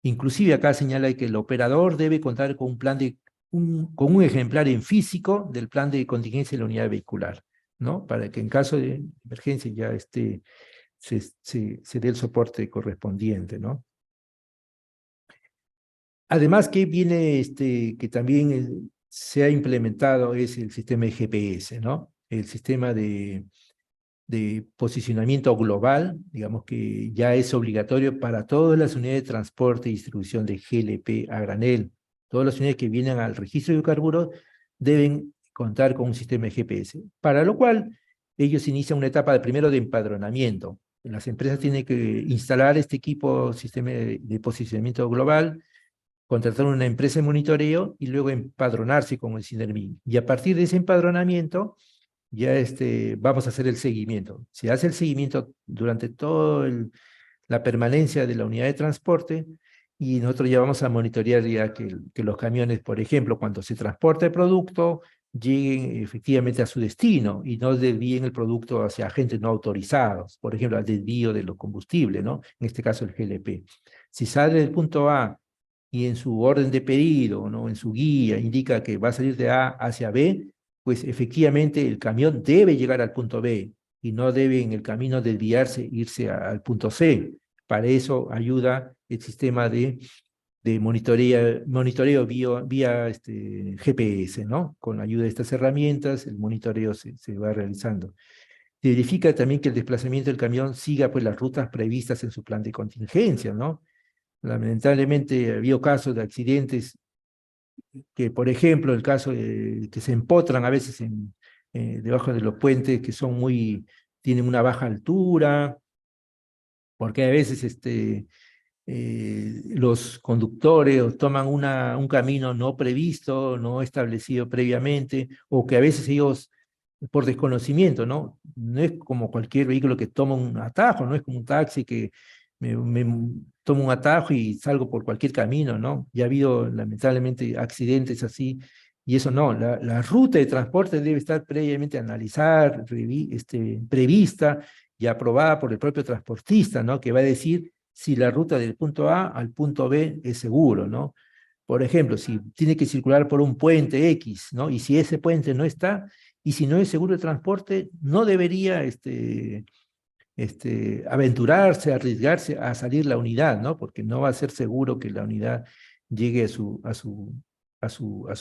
Inclusive acá señala que el operador debe contar con con un ejemplar en físico del plan de contingencia de la unidad vehicular, ¿no? Para que en caso de emergencia ya se dé el soporte correspondiente, ¿no? Además que viene, que también se ha implementado es el sistema de GPS, ¿no? El sistema de posicionamiento global, digamos que ya es obligatorio para todas las unidades de transporte y distribución de GLP a granel. Todas las unidades que vienen al registro de hidrocarburos deben contar con un sistema de GPS, para lo cual ellos inician una etapa primero de empadronamiento. Las empresas tienen que instalar este sistema de posicionamiento global, contratar una empresa de monitoreo y luego empadronarse con el SINERMI. Y a partir de ese empadronamiento, ya vamos a hacer el seguimiento. Se hace el seguimiento durante toda la permanencia de la unidad de transporte y nosotros ya vamos a monitorear ya que los camiones, por ejemplo, cuando se transporta el producto, lleguen efectivamente a su destino y no desvíen el producto hacia agentes no autorizados, por ejemplo, al desvío de los combustibles, ¿no? En este caso el GLP. Si sale del punto A y en su orden de pedido, ¿no? En su guía indica que va a salir de A hacia B, pues efectivamente el camión debe llegar al punto B y no debe en el camino desviarse, irse al punto C. Para eso ayuda el sistema de monitoreo vía GPS, ¿no? Con la ayuda de estas herramientas, el monitoreo se va realizando. Se verifica también que el desplazamiento del camión siga pues las rutas previstas en su plan de contingencia, ¿no? Lamentablemente ha habido casos de accidentes que, por ejemplo, el caso que se empotran a veces debajo de los puentes que tienen una baja altura, porque a veces los conductores toman un camino no previsto, no establecido previamente, o que a veces ellos, por desconocimiento, ¿no? No es como cualquier vehículo que toma un atajo, no es como un taxi que me tomo un atajo y salgo por cualquier camino, ¿no? Ya ha habido lamentablemente accidentes así, y eso no, la ruta de transporte debe estar previamente analizada, prevista y aprobada por el propio transportista, ¿no? Que va a decir si la ruta del punto A al punto B es seguro, ¿no? Por ejemplo, si tiene que circular por un puente X, ¿no? Y si ese puente no está, y si no es seguro el transporte, no debería aventurarse, arriesgarse a salir la unidad, ¿no? Porque no va a ser seguro que la unidad llegue a su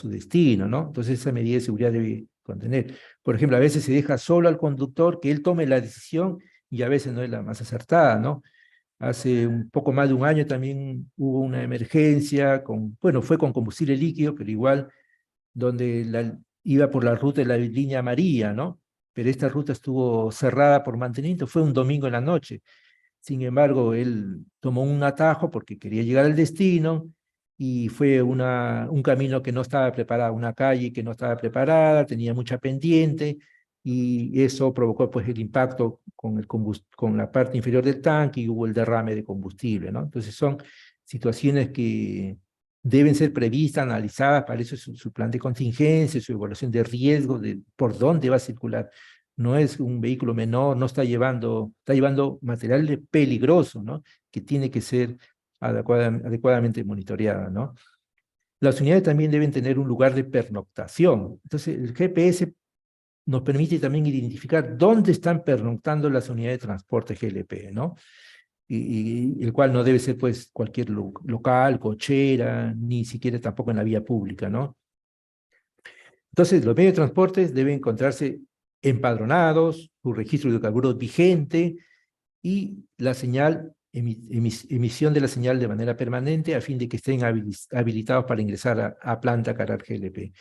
destino, ¿no? Entonces esa medida de seguridad debe contener. Por ejemplo, a veces se deja solo al conductor que él tome la decisión y a veces no es la más acertada, ¿no? Hace un poco más de un año también hubo una emergencia, bueno, fue con combustible líquido, pero igual, donde iba por la ruta de la línea amarilla, ¿no? Pero esta ruta estuvo cerrada por mantenimiento, fue un domingo en la noche. Sin embargo, él tomó un atajo porque quería llegar al destino y fue un camino que no estaba preparado, una calle que no estaba preparada, tenía mucha pendiente y eso provocó pues el impacto con la parte inferior del tanque y hubo el derrame de combustible, ¿no? Entonces son situaciones que deben ser previstas, analizadas, para eso es su plan de contingencia, su evaluación de riesgo, de por dónde va a circular. No es un vehículo menor, no está llevando material peligroso, ¿no? Que tiene que ser adecuadamente monitoreada, ¿no? Las unidades también deben tener un lugar de pernoctación. Entonces, el GPS nos permite también identificar dónde están pernoctando las unidades de transporte GLP, ¿no? Y el cual no debe ser, pues, cualquier local, cochera, ni siquiera tampoco en la vía pública, ¿no? Entonces, los medios de transporte deben encontrarse empadronados, su registro de hidrocarburos vigente y la señal, emisión de la señal de manera permanente a fin de que estén habilitados para ingresar a planta a cargar GLP.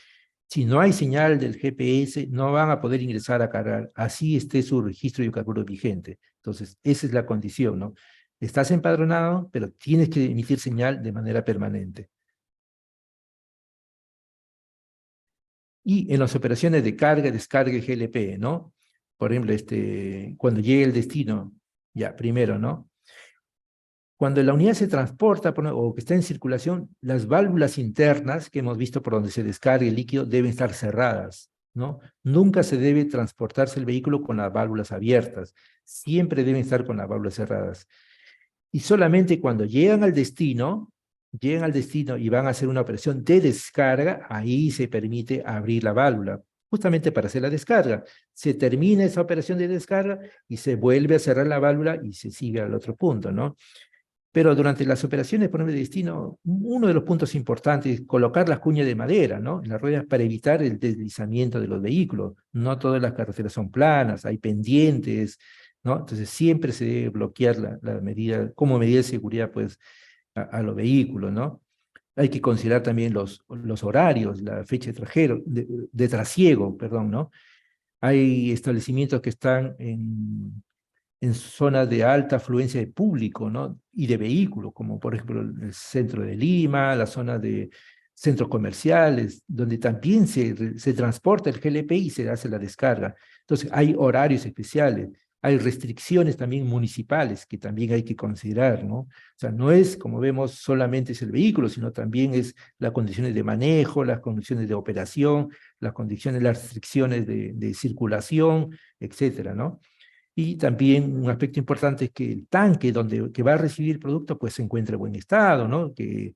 Si no hay señal del GPS, no van a poder ingresar a cargar, así esté su registro de hidrocarburos vigente. Entonces, esa es la condición, ¿no? Estás empadronado, pero tienes que emitir señal de manera permanente. Y en las operaciones de carga, descarga y GLP, ¿no? Por ejemplo, cuando llegue el destino, ya, primero, ¿no? Cuando la unidad se transporta o que está en circulación, las válvulas internas que hemos visto por donde se descarga el líquido deben estar cerradas, ¿no? Nunca se debe transportarse el vehículo con las válvulas abiertas, siempre deben estar con las válvulas cerradas. Y solamente cuando llegan al destino y van a hacer una operación de descarga, ahí se permite abrir la válvula, justamente para hacer la descarga. Se termina esa operación de descarga y se vuelve a cerrar la válvula y se sigue al otro punto, ¿no? Pero durante las operaciones, por ejemplo, de destino, uno de los puntos importantes es colocar las cuñas de madera, ¿no? En las ruedas para evitar el deslizamiento de los vehículos. No todas las carreteras son planas, hay pendientes, ¿no? Entonces siempre se debe bloquear la medida, como medida de seguridad, pues, a los vehículos, ¿no? Hay que considerar también los horarios, la fecha de trasiego, perdón, ¿no? Hay establecimientos que están en zonas de alta afluencia de público, ¿no? Y de vehículos, como por ejemplo el centro de Lima, la zona de centros comerciales, donde también se transporta el GLP y se hace la descarga. Entonces, hay horarios especiales, hay restricciones también municipales que también hay que considerar, ¿no? O sea, no es, como vemos, solamente es el vehículo, sino también es las condiciones de manejo, las condiciones de operación, las restricciones de circulación, etcétera, ¿no? Y también un aspecto importante es que el tanque que va a recibir el producto pues se encuentre en buen estado, ¿no? Que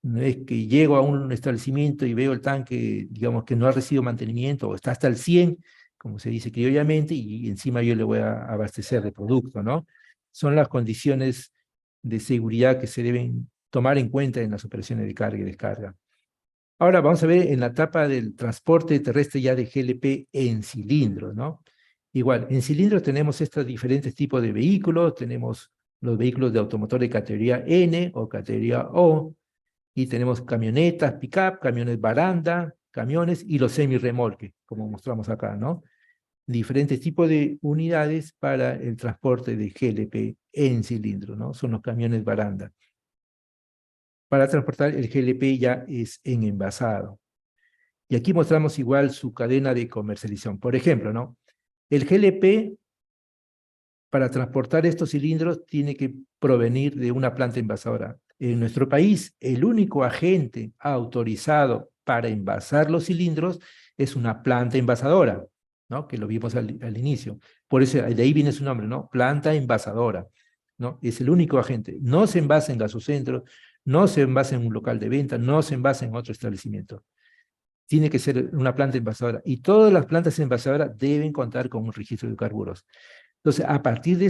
no es que llego a un establecimiento y veo el tanque, digamos, que no ha recibido mantenimiento o está hasta el 100, como se dice criollamente, y encima yo le voy a abastecer de producto, ¿no? Son las condiciones de seguridad que se deben tomar en cuenta en las operaciones de carga y descarga. Ahora vamos a ver en la etapa del transporte terrestre ya de GLP en cilindros, ¿no? Igual, en cilindros tenemos estos diferentes tipos de vehículos, tenemos los vehículos de automotor de categoría N o categoría O, y tenemos camionetas, pick-up, camiones baranda, camiones y los semirremolques, como mostramos acá, ¿no? Diferentes tipos de unidades para el transporte de GLP en cilindro, ¿no? Son los camiones baranda. para transportar el GLP ya es en envasado. Y aquí mostramos igual su cadena de comercialización. Por ejemplo, ¿no? El GLP, para transportar estos cilindros, tiene que provenir de una planta envasadora. En nuestro país, el único agente autorizado para envasar los cilindros es una planta envasadora, ¿no? Que lo vimos al inicio. Por eso, de ahí viene su nombre, ¿no? Planta envasadora, ¿no? Es el único agente. No se envasa en gasocentro, no se envasa en un local de venta, no se envasa en otro establecimiento. Tiene que ser una planta envasadora. Y todas las plantas envasadoras deben contar con un registro de hidrocarburos. Entonces, a partir de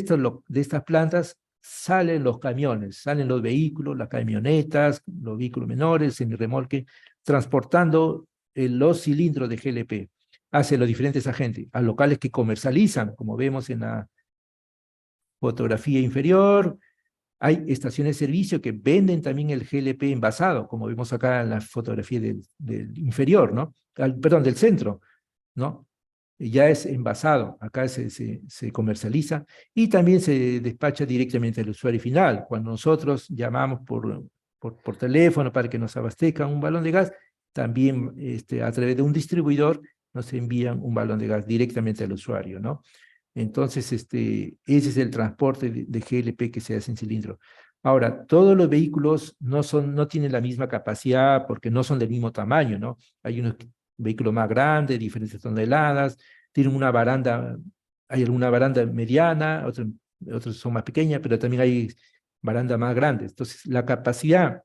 estas plantas salen los camiones, salen los vehículos, las camionetas, los vehículos menores, semirremolque, transportando los cilindros de GLP hacia los diferentes agentes, a locales que comercializan, como vemos en la fotografía inferior. Hay estaciones de servicio que venden también el GLP envasado, como vemos acá en la fotografía del inferior, ¿no? Perdón, del centro, ¿no? Ya es envasado, acá se comercializa y también se despacha directamente al usuario final. Cuando nosotros llamamos por teléfono para que nos abastezcan un balón de gas, también a través de un distribuidor nos envían un balón de gas directamente al usuario, ¿no? Entonces, ese es el transporte de GLP que se hace en cilindro. Ahora, todos los vehículos no tienen la misma capacidad porque no son del mismo tamaño, ¿no? Hay unos vehículos más grandes, diferentes toneladas, tienen una baranda, hay alguna baranda mediana, otros son más pequeñas, pero también hay barandas más grandes. Entonces, la capacidad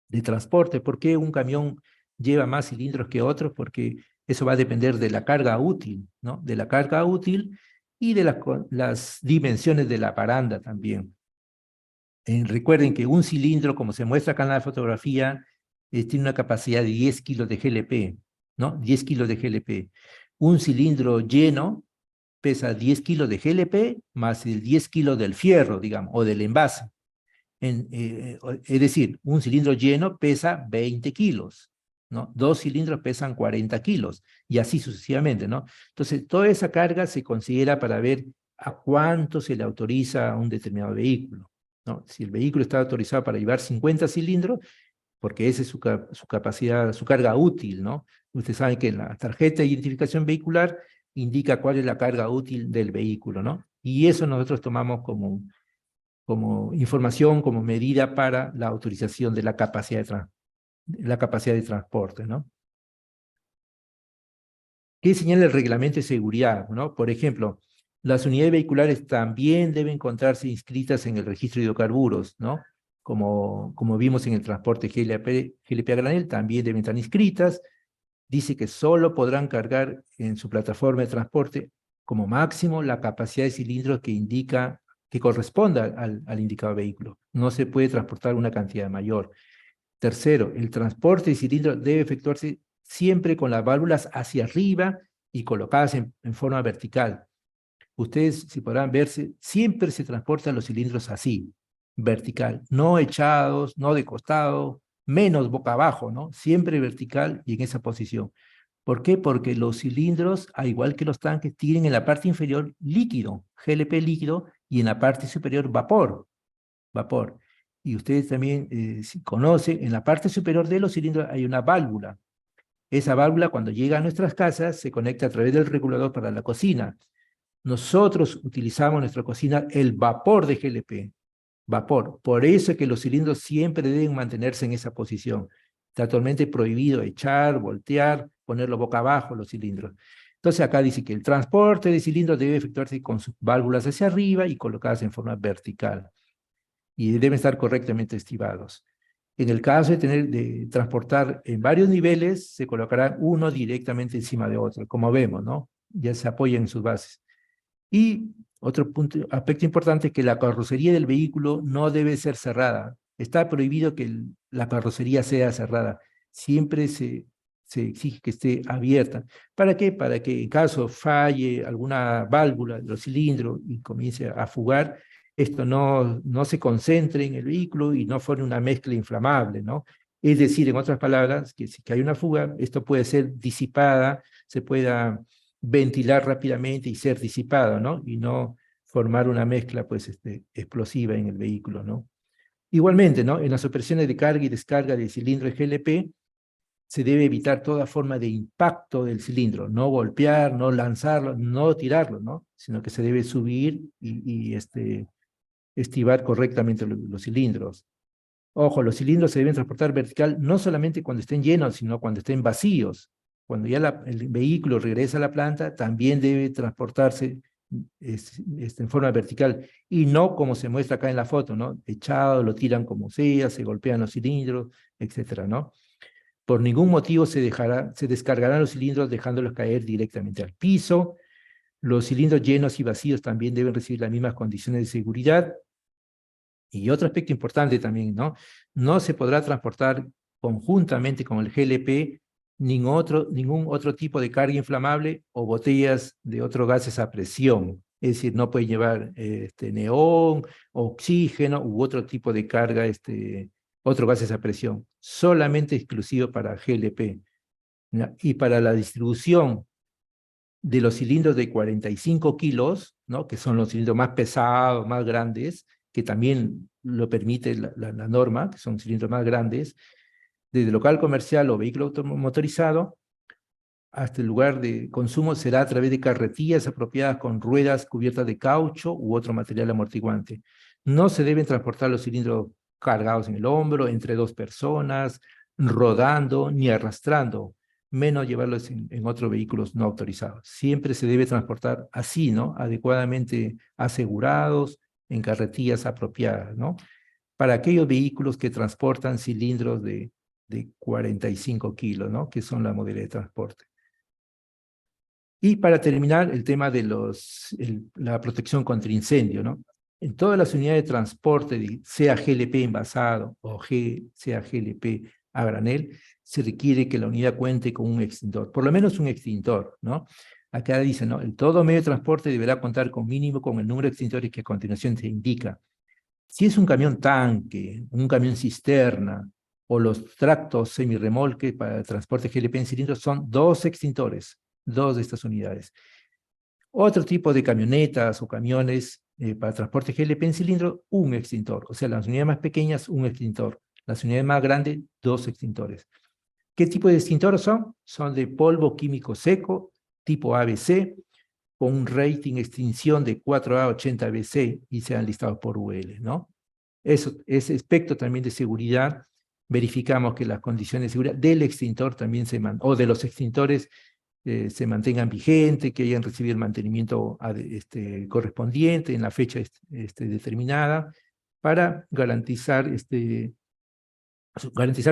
de transporte, ¿por qué un camión lleva más cilindros que otros? Porque eso va a depender de la carga útil, ¿no? De la carga útil y de las dimensiones de la baranda también. Recuerden que un cilindro, como se muestra acá en la fotografía, tiene una capacidad de 10 kilos de GLP, ¿no? 10 kilos de GLP. Un cilindro lleno pesa 10 kilos de GLP más el 10 kilos del fierro, digamos, o del envase. Es decir, un cilindro lleno pesa 20 kilos, ¿no? 2 cilindros pesan 40 kilos, y así sucesivamente, ¿no? Entonces, toda esa carga se considera para ver a cuánto se le autoriza a un determinado vehículo, ¿no? Si el vehículo está autorizado para llevar 50 cilindros, porque esa es su capacidad, su carga útil, ¿no? Usted sabe que la tarjeta de identificación vehicular indica cuál es la carga útil del vehículo, ¿no? Y eso nosotros tomamos como información, como medida para la autorización de la capacidad de transporte, ¿no? ¿Qué señala el reglamento de seguridad, ¿no? Por ejemplo, las unidades vehiculares también deben encontrarse inscritas en el registro de hidrocarburos, ¿no? Como vimos en el transporte GLP a granel, también deben estar inscritas. Dice que solo podrán cargar en su plataforma de transporte como máximo la capacidad de cilindros que corresponda al indicado vehículo. No se puede transportar una cantidad mayor. Tercero, el transporte de cilindros debe efectuarse siempre con las válvulas hacia arriba y colocadas en forma vertical. Ustedes, si podrán verse, siempre se transportan los cilindros así, vertical, no echados, no de costado, menos boca abajo, ¿no? Siempre vertical y en esa posición. ¿Por qué? Porque los cilindros, al igual que los tanques, tienen en la parte inferior líquido, GLP líquido, y en la parte superior vapor. Y ustedes también, si conocen, en la parte superior de los cilindros hay una válvula. Esa válvula, cuando llega a nuestras casas, se conecta a través del regulador para la cocina. Nosotros utilizamos en nuestra cocina el vapor de GLP, vapor. Por eso es que los cilindros siempre deben mantenerse en esa posición. Está totalmente prohibido echar, voltear, ponerlo boca abajo los cilindros. Entonces acá dice que el transporte de cilindros debe efectuarse con sus válvulas hacia arriba y colocadas en forma vertical. Y deben estar correctamente estribados. En el caso de transportar en varios niveles, se colocará uno directamente encima de otro, como vemos, ¿no? Ya se apoyan en sus bases. Y otro aspecto importante es que la carrocería del vehículo no debe ser cerrada. Está prohibido que la carrocería sea cerrada. Siempre se exige que esté abierta. ¿Para qué? Para que en caso falle alguna válvula de los cilindros y comience a fugar, esto no se concentre en el vehículo y no forme una mezcla inflamable, ¿no? Es decir, en otras palabras, que si hay una fuga, esto puede ser disipada, se pueda ventilar rápidamente y ser disipado, ¿no? Y no formar una mezcla, pues, explosiva en el vehículo, ¿no? Igualmente, ¿no? En las operaciones de carga y descarga del cilindro de GLP, se debe evitar toda forma de impacto del cilindro, no golpear, no lanzarlo, no tirarlo, ¿no? Sino que se debe subir y estivar correctamente los cilindros. Ojo, los cilindros se deben transportar vertical no solamente cuando estén llenos, sino cuando estén vacíos. Cuando ya el vehículo regresa a la planta, también debe transportarse en forma vertical y no como se muestra acá en la foto, ¿no? Echado, lo tiran como sea, se golpean los cilindros, etcétera, ¿no? Por ningún motivo se descargarán los cilindros dejándolos caer directamente al piso. Los cilindros llenos y vacíos también deben recibir las mismas condiciones de seguridad. Y otro aspecto importante también, ¿no? No se podrá transportar conjuntamente con el GLP ningún otro tipo de carga inflamable o botellas de otros gases a presión. Es decir, no puede llevar neón, oxígeno u otro tipo de carga, otros gases a presión. Solamente exclusivo para GLP. ¿Ya? Y para la distribución de los cilindros de 45 kilos, ¿no? Que son los cilindros más pesados, más grandes, que también lo permite la norma, que son cilindros más grandes, desde local comercial o vehículo automotorizado hasta el lugar de consumo será a través de carretillas apropiadas con ruedas cubiertas de caucho u otro material amortiguante. No se deben transportar los cilindros cargados en el hombro, entre dos personas, rodando ni arrastrando, menos llevarlos en otros vehículos no autorizados. Siempre se debe transportar así, ¿no? Adecuadamente asegurados, en carretillas apropiadas, ¿no? Para aquellos vehículos que transportan cilindros de 45 kilos, ¿no? Que son la modalidad de transporte. Y para terminar, el tema de la protección contra incendio, ¿no? En todas las unidades de transporte, sea GLP envasado o sea GLP a granel, se requiere que la unidad cuente con un extintor, por lo menos un extintor, ¿no? Acá dice, ¿no? En todo medio de transporte deberá contar con mínimo con el número de extintores que a continuación se indica. Si es un camión tanque, un camión cisterna o los tractos semirremolque para el transporte GLP en cilindros, son 2 extintores, 2 de estas unidades. Otro tipo de camionetas o camiones para transporte GLP en cilindro, un extintor. O sea, las unidades más pequeñas, un extintor. Las unidades más grandes, 2 extintores. ¿Qué tipo de extintores son? Son de polvo químico seco, tipo ABC, con un rating extinción de 4A 80 BC y sean listados por UL, ¿no? Ese aspecto también de seguridad, verificamos que las condiciones de seguridad del extintor también o de los extintores se mantengan vigentes, que hayan recibido el mantenimiento correspondiente en la fecha determinada, para garantizar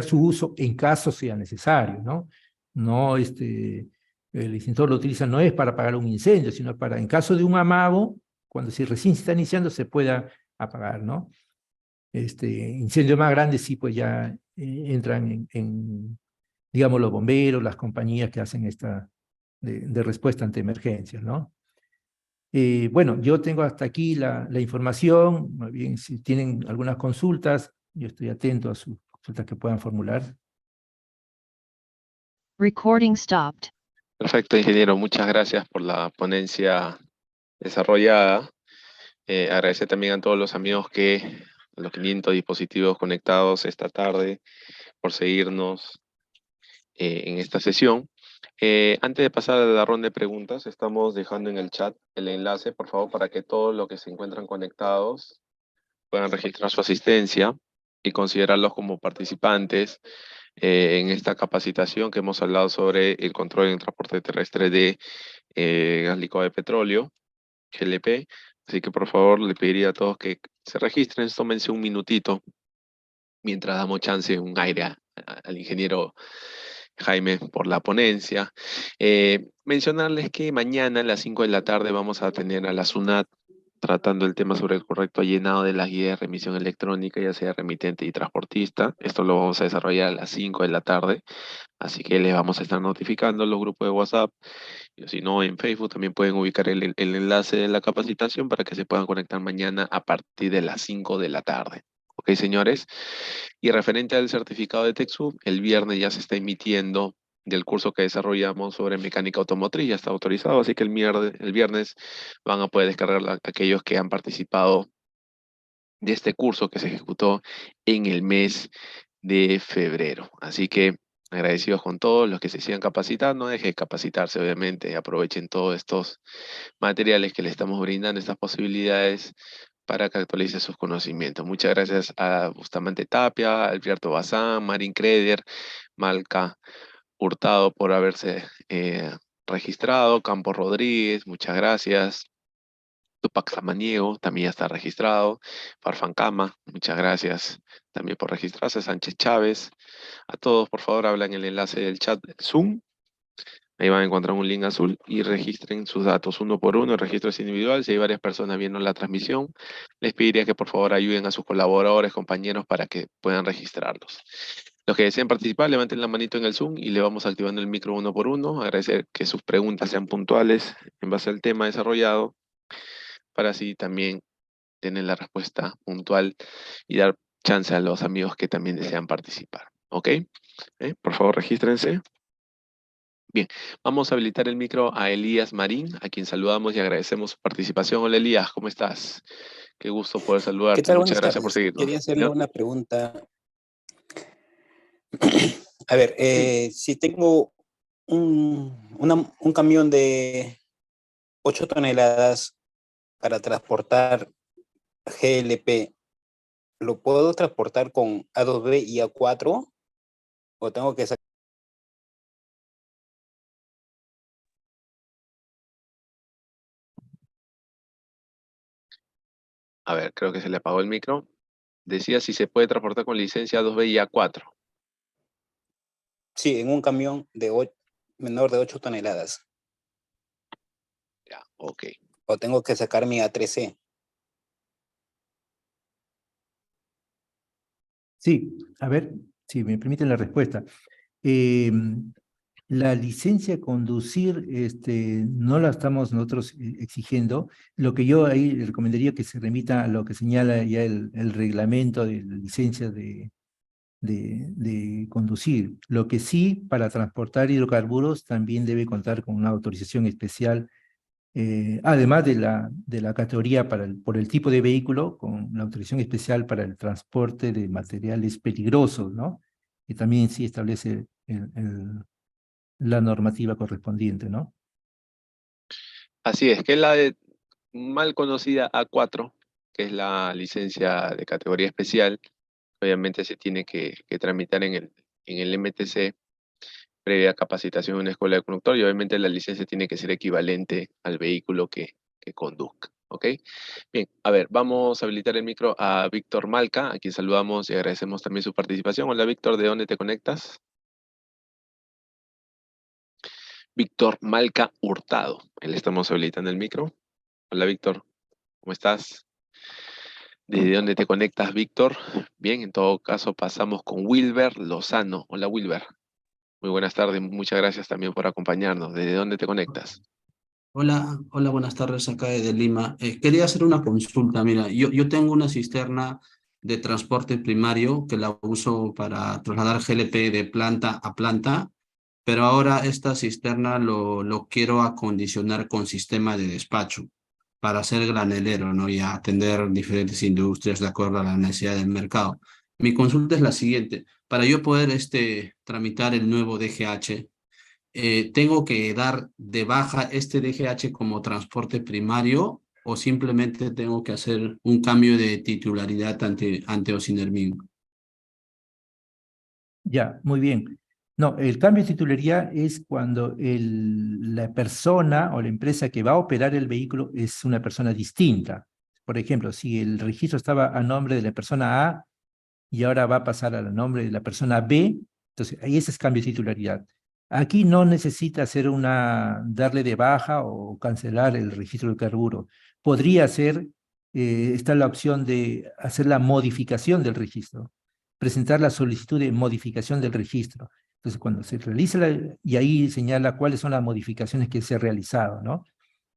su uso en caso sea necesario, ¿no? No, el extintor lo utilizan no es para apagar un incendio, sino para, en caso de un amago, cuando recién se está iniciando, se pueda apagar, ¿no? Incendios más grandes sí, pues ya entran digamos, los bomberos, las compañías que hacen de respuesta ante emergencias, ¿no? Bueno, yo tengo hasta aquí la información, más bien si tienen algunas consultas, yo estoy atento a sus consultas que puedan formular. Recording stopped. Perfecto, ingeniero. Muchas gracias por la ponencia desarrollada. Agradecer también a todos los amigos a los 500 dispositivos conectados esta tarde, por seguirnos en esta sesión. Antes de pasar a la ronda de preguntas, estamos dejando en el chat el enlace, por favor, para que todos los que se encuentran conectados puedan registrar su asistencia y considerarlos como participantes en esta capacitación que hemos hablado sobre el control en transporte terrestre de gas licuado de petróleo, GLP. Así que por favor le pediría a todos que se registren, tómense un minutito mientras damos chance, un aire al ingeniero Jaime por la ponencia. Mencionarles que mañana a las 5 de la tarde vamos a tener a la SUNAT tratando el tema sobre el correcto llenado de las guías de remisión electrónica, ya sea remitente y transportista. Esto lo vamos a desarrollar a las 5 de la tarde, así que les vamos a estar notificando en los grupos de WhatsApp. Y si no, en Facebook también pueden ubicar el enlace de la capacitación para que se puedan conectar mañana a partir de las 5 de la tarde. Ok, señores. Y referente al certificado de TechSoup, el viernes ya se está emitiendo del curso que desarrollamos sobre mecánica automotriz, ya está autorizado, así que el viernes van a poder descargar aquellos que han participado de este curso que se ejecutó en el mes de febrero. Así que agradecidos con todos los que se sigan capacitando, no dejen de capacitarse, obviamente, aprovechen todos estos materiales que le estamos brindando, estas posibilidades para que actualice sus conocimientos. Muchas gracias a Bustamante Tapia, Alberto Bazán, Marín Creder, Malca Hurtado por haberse registrado, Campos Rodríguez, muchas gracias. Tupac Samaniego también ya está registrado. Farfán Cama, muchas gracias también por registrarse. Sánchez Chávez, a todos por favor hablan el enlace del chat del Zoom. Ahí van a encontrar un link azul y registren sus datos uno por uno. El registro es individual. Si hay varias personas viendo la transmisión, les pediría que por favor ayuden a sus colaboradores, compañeros, para que puedan registrarlos. Los que deseen participar, levanten la manito en el Zoom y le vamos activando el micro uno por uno. Agradecer que sus preguntas sean puntuales en base al tema desarrollado, para así también tener la respuesta puntual y dar chance a los amigos que también desean participar. ¿Ok? Por favor, regístrense. Bien, vamos a habilitar el micro a Elías Marín, a quien saludamos y agradecemos su participación. Hola Elías, ¿cómo estás? Qué gusto poder ¿Qué saludarte. tal? Muchas Buenas gracias por tardes. seguirnos. Quería hacerle ¿Ya? una pregunta. A ver, Sí. si tengo un camión de 8 toneladas para transportar GLP, ¿lo puedo transportar con A2B y A4? ¿O tengo que sacar? A ver, creo que se le apagó el micro. Decía si se puede transportar con licencia 2B y A4. Sí, en un camión menor de 8 toneladas. Ya, ok. ¿O tengo que sacar mi A3C? Sí, a ver, si me permiten la respuesta. Eh, la licencia de conducir no la estamos nosotros exigiendo. Lo que yo ahí recomendaría que se remita a lo que señala ya el reglamento de la licencia de conducir. Lo que sí, para transportar hidrocarburos también debe contar con una autorización especial, además de la categoría por el tipo de vehículo, con la autorización especial para el transporte de materiales peligrosos, ¿no? Que también sí establece la normativa correspondiente, ¿no? Así es, que es la de mal conocida A4, que es la licencia de categoría especial. Obviamente se tiene que tramitar en el MTC previa capacitación en una escuela de conductor, y obviamente la licencia tiene que ser equivalente al vehículo que conduzca. ¿Ok? Bien, a ver, vamos a habilitar el micro a Víctor Malca, a quien saludamos y agradecemos también su participación. Hola Víctor, ¿de dónde te conectas? Víctor Malca Hurtado. Le estamos habilitando el micro. Hola Víctor, ¿cómo estás? ¿Desde dónde te conectas, Víctor? Bien, en todo caso pasamos con Wilber Lozano. Hola Wilber. Muy buenas tardes, muchas gracias también por acompañarnos. ¿Desde dónde te conectas? Hola, hola, buenas tardes acá de Lima. Quería hacer una consulta. Mira, yo tengo una cisterna de transporte primario que la uso para trasladar GLP de planta a planta, pero ahora esta cisterna lo quiero acondicionar con sistema de despacho para ser granelero, ¿no? Y atender diferentes industrias de acuerdo a la necesidad del mercado. Mi consulta es la siguiente. Para yo poder tramitar el nuevo DGH, ¿tengo que dar de baja este DGH como transporte primario o simplemente tengo que hacer un cambio de titularidad ante Ocinermin? Ya, muy bien. No, el cambio de titularidad es cuando la persona o la empresa que va a operar el vehículo es una persona distinta. Por ejemplo, si el registro estaba a nombre de la persona A y ahora va a pasar a nombre de la persona B, entonces ahí ese es cambio de titularidad. Aquí no necesita darle de baja o cancelar el registro de carburo. Podría ser, está la opción de hacer la modificación del registro, presentar la solicitud de modificación del registro. Entonces, cuando se realiza, y ahí señala cuáles son las modificaciones que se han realizado, ¿no?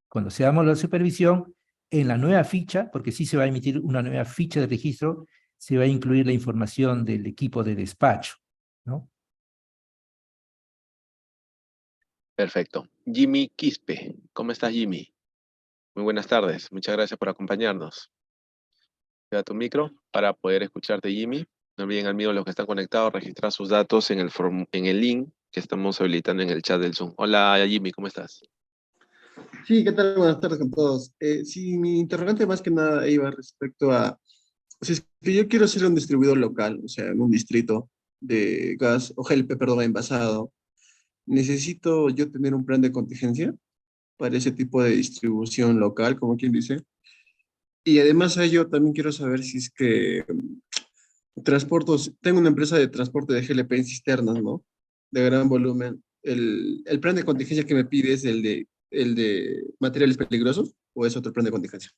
Cuando se damos la supervisión, en la nueva ficha, porque sí se va a emitir una nueva ficha de registro, se va a incluir la información del equipo de despacho, ¿no? Perfecto. Jimmy Quispe. ¿Cómo estás, Jimmy? Muy buenas tardes. Muchas gracias por acompañarnos. Activa tu micro para poder escucharte, Jimmy. No olviden, amigos, los que están conectados, registrar sus datos en el link que estamos habilitando en el chat del Zoom. Hola, Jimmy, ¿cómo estás? Sí, ¿qué tal? Buenas tardes con todos. Sí, mi interrogante más que nada iba respecto a, o sea, es que yo quiero ser un distribuidor local, o sea, en un distrito de gas, o GLP, perdón, envasado. ¿Necesito yo tener un plan de contingencia para ese tipo de distribución local, como quien dice? Y además a ello también quiero saber si es que transportos, tengo una empresa de transporte de GLP en cisternas, ¿no? De gran volumen. ¿El plan de contingencia que me pide es el de materiales peligrosos o es otro plan de contingencia?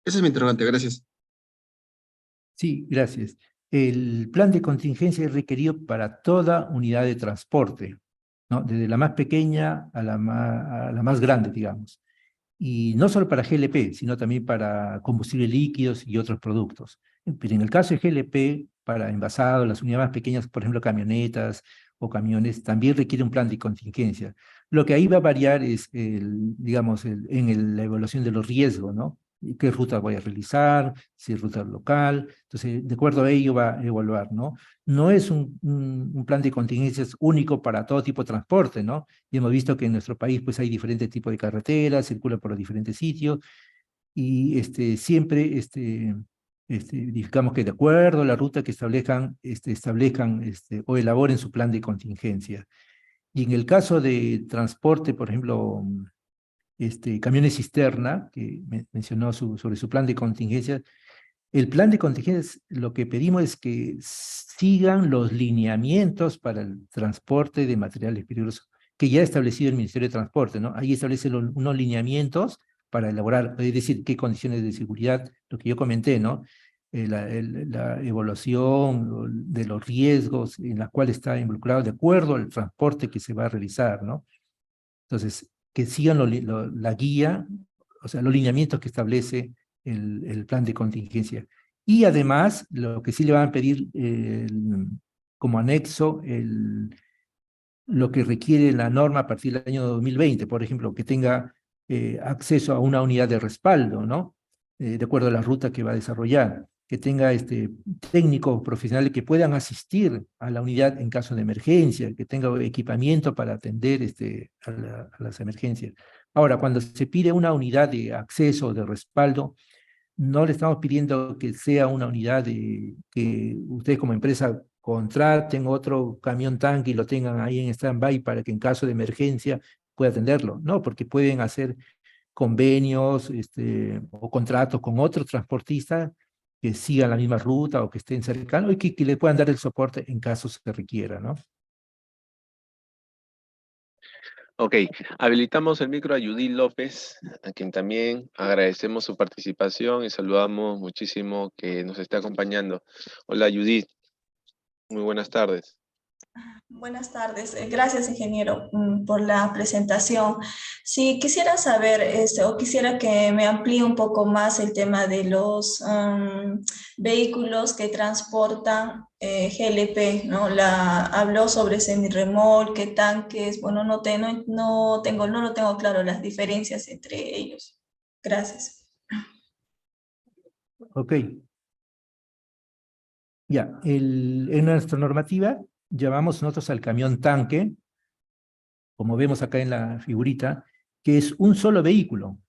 Ese es mi interrogante, gracias. Sí, gracias. El plan de contingencia es requerido para toda unidad de transporte, ¿no? Desde la más pequeña a la más grande, digamos. Y no solo para GLP, sino también para combustibles líquidos y otros productos. Pero en el caso de GLP, para envasados, las unidades más pequeñas, por ejemplo, camionetas o camiones, también requiere un plan de contingencia. Lo que ahí va a variar es, digamos, la evaluación de los riesgos, ¿no? ¿Qué ruta voy a realizar? Si es ruta local. Entonces, de acuerdo a ello va a evaluar, ¿no? No es un plan de contingencias único para todo tipo de transporte, ¿no? Y hemos visto que en nuestro país pues hay diferentes tipos de carreteras, circulan por los diferentes sitios y siempre digamos que de acuerdo a la ruta que establezcan o elaboren su plan de contingencia. Y en el caso de transporte, por ejemplo, camiones cisterna, que mencionó sobre su plan de contingencia, el plan de contingencia, lo que pedimos es que sigan los lineamientos para el transporte de materiales peligrosos que ya ha establecido el Ministerio de Transporte, ¿no? Ahí establece unos lineamientos para elaborar, es decir, qué condiciones de seguridad, lo que yo comenté, ¿no? La evaluación de los riesgos en la cual está involucrado de acuerdo al transporte que se va a realizar, ¿no? Entonces, que sigan la guía, o sea, los lineamientos que establece el plan de contingencia. Y además, lo que sí le van a pedir como anexo, lo que requiere la norma a partir del año 2020, por ejemplo, que tenga acceso a una unidad de respaldo, ¿no? De acuerdo a la ruta que va a desarrollar, que tenga técnicos profesionales que puedan asistir a la unidad en caso de emergencia, que tenga equipamiento para atender a las emergencias. Ahora, cuando se pide una unidad de acceso, de respaldo, no le estamos pidiendo que sea una unidad que ustedes como empresa contraten otro camión tanque y lo tengan ahí en stand-by para que en caso de emergencia pueda atenderlo. No, porque pueden hacer convenios o contratos con otros transportistas que sigan la misma ruta o que estén cercanos y que le puedan dar el soporte en caso se requiera, ¿no? Ok, habilitamos el micro a Judith López, a quien también agradecemos su participación y saludamos muchísimo que nos esté acompañando. Hola, Judith, muy buenas tardes. Buenas tardes. Gracias, ingeniero, por la presentación. Sí, quisiera saber, o quisiera que me amplíe un poco más el tema de los vehículos que transportan GLP, ¿no? Habló sobre semirremolque, tanques. Bueno, no lo tengo claro las diferencias entre ellos. Gracias. Ok. Ya, en nuestra normativa llamamos nosotros al camión tanque, como vemos acá en la figurita, que es un solo vehículo,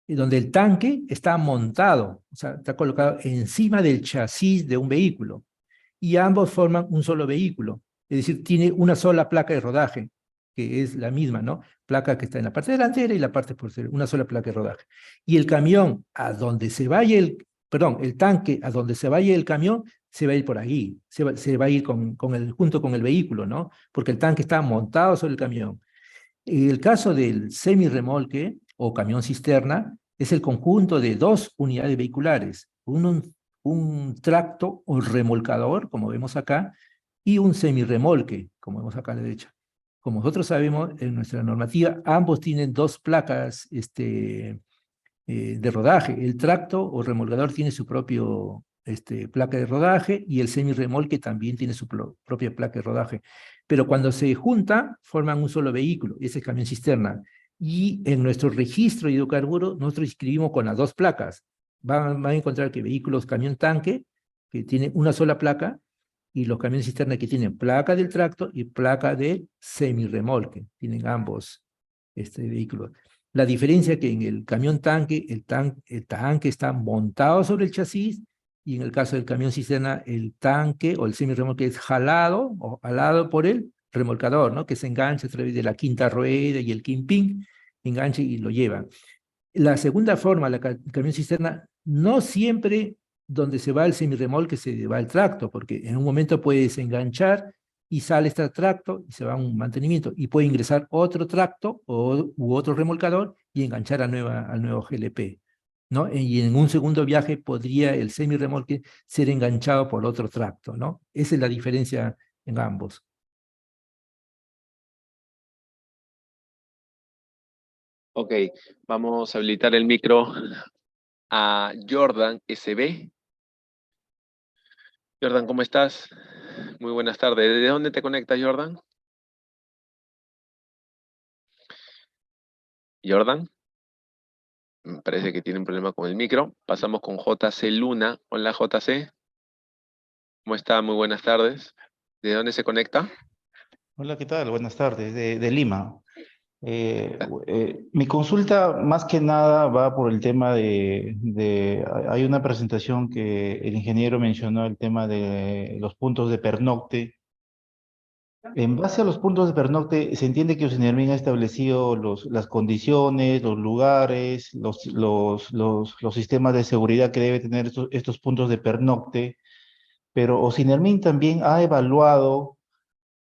donde el tanque está montado, o sea, está colocado encima del chasis de un vehículo, y ambos forman un solo vehículo, es decir, tiene una sola placa de rodaje, que es la misma, ¿no? Placa que está en la parte delantera y la parte posterior, una sola placa de rodaje. Y el camión, a donde se vaya el tanque, a donde se vaya el camión, se va a ir por ahí, se va a ir junto con el vehículo, ¿no? Porque el tanque está montado sobre el camión. El caso del semirremolque o camión cisterna es el conjunto de dos unidades vehiculares, un tracto o remolcador, como vemos acá, y un semirremolque, como vemos acá a la derecha. Como nosotros sabemos, en nuestra normativa, ambos tienen dos placas de rodaje. El tracto o remolcador tiene su propio placa de rodaje y el semirremolque también tiene su propia placa de rodaje. Pero cuando se juntan, forman un solo vehículo, ese es camión cisterna. Y en nuestro registro de hidrocarburos, nosotros inscribimos con las dos placas, van a encontrar que vehículos camión tanque, que tienen una sola placa, y los camiones cisterna que tienen placa del tracto y placa de semirremolque, tienen ambos vehículos. La diferencia es que en el camión tanque, el tanque está montado sobre el chasis, y en el caso del camión cisterna, el tanque o el semirremolque es jalado o alado por el remolcador, ¿no? Que se engancha a través de la quinta rueda y el kingpin, engancha y lo lleva. La segunda forma, el camión cisterna, no siempre donde se va el semirremolque se va el tracto, porque en un momento puedes enganchar y sale este tracto y se va a un mantenimiento, y puede ingresar otro tracto u otro remolcador y enganchar al nuevo GLP, ¿no? Y en un segundo viaje podría el semirremolque ser enganchado por otro tracto, ¿no? Esa es la diferencia en ambos. Ok, vamos a habilitar el micro a Jordan SB. Jordan, ¿cómo estás? Muy buenas tardes. ¿De dónde te conectas, Jordan? Jordan. Me parece que tiene un problema con el micro. Pasamos con JC Luna. Hola, JC. ¿Cómo está? Muy buenas tardes. ¿De dónde se conecta? Hola, ¿qué tal? Buenas tardes, de Lima. Mi consulta más que nada va por el tema hay una presentación que el ingeniero mencionó, el tema de los puntos de pernocte. En base a los puntos de pernocte, se entiende que Oceanermin ha establecido las condiciones, los lugares, los sistemas de seguridad que debe tener estos puntos de pernocte, pero Oceanermin también ha evaluado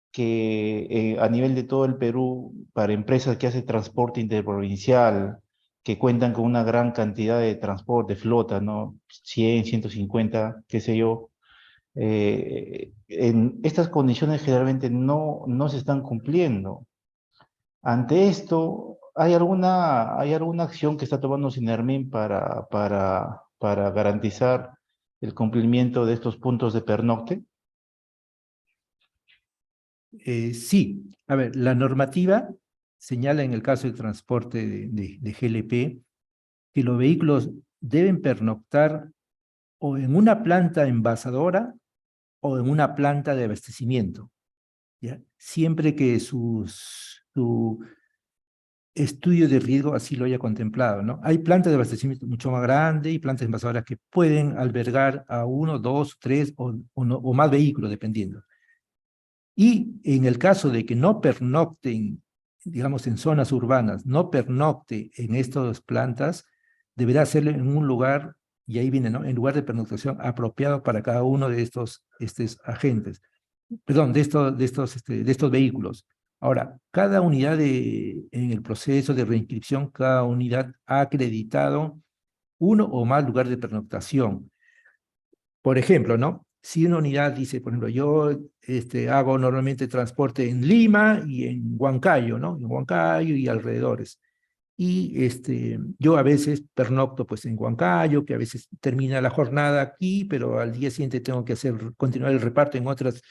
que a nivel de todo el Perú, para empresas que hacen transporte interprovincial, que cuentan con una gran cantidad de transporte, flota, ¿no? 100, 150, qué sé yo, en estas condiciones generalmente no se están cumpliendo. Ante esto, ¿hay alguna acción que está tomando Sinermin para garantizar el cumplimiento de estos puntos de pernocte? Sí, a ver, la normativa señala en el caso del transporte de GLP que los vehículos deben pernoctar o en una planta envasadora o en una planta de abastecimiento, ¿ya? Siempre que su estudio de riesgo así lo haya contemplado, ¿no? Hay plantas de abastecimiento mucho más grandes y plantas envasadoras que pueden albergar a 1, 2, 3 o más vehículos, dependiendo. Y en el caso de que no pernocten, digamos en zonas urbanas, no pernocte en estas plantas, deberá hacerlo en un lugar, y ahí viene, ¿no? En lugar de pernoctación apropiado para cada uno de estos agentes, perdón, de estos vehículos. Ahora, cada unidad en el proceso de reinscripción, cada unidad ha acreditado uno o más lugares de pernoctación. Por ejemplo, ¿no? Si una unidad dice, por ejemplo, yo hago normalmente transporte en Lima y en Huancayo, ¿no? En Huancayo y alrededores. Y yo a veces pernocto pues en Huancayo, que a veces termina la jornada aquí, pero al día siguiente tengo que continuar el reparto en otras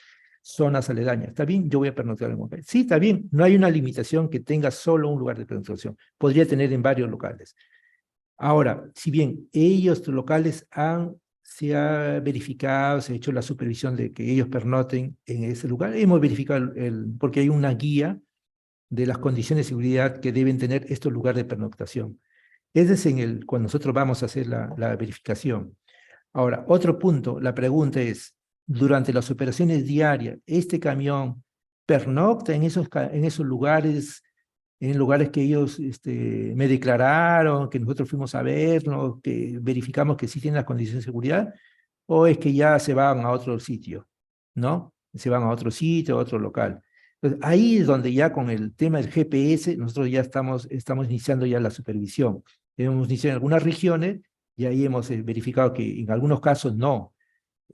zonas aledañas. ¿Está bien? Yo voy a pernoctar en Huancayo. Sí, está bien. No hay una limitación que tenga solo un lugar de pernoctación. Podría tener en varios locales. Ahora, si bien ellos locales se ha verificado, se ha hecho la supervisión de que ellos pernocten en ese lugar, hemos verificado, porque hay una guía de las condiciones de seguridad que deben tener estos lugares de pernoctación. Ese es cuando nosotros vamos a hacer la verificación. Ahora, otro punto, la pregunta es, durante las operaciones diarias, ¿este camión pernocta en esos lugares, en lugares que ellos me declararon, que nosotros fuimos a verlos, que verificamos que sí tienen las condiciones de seguridad, o es que ya se van a otro sitio, ¿no? Se van a otro sitio, a otro local? Entonces, ahí es donde ya con el tema del GPS, nosotros ya estamos iniciando ya la supervisión. Hemos iniciado en algunas regiones y ahí hemos verificado que en algunos casos no.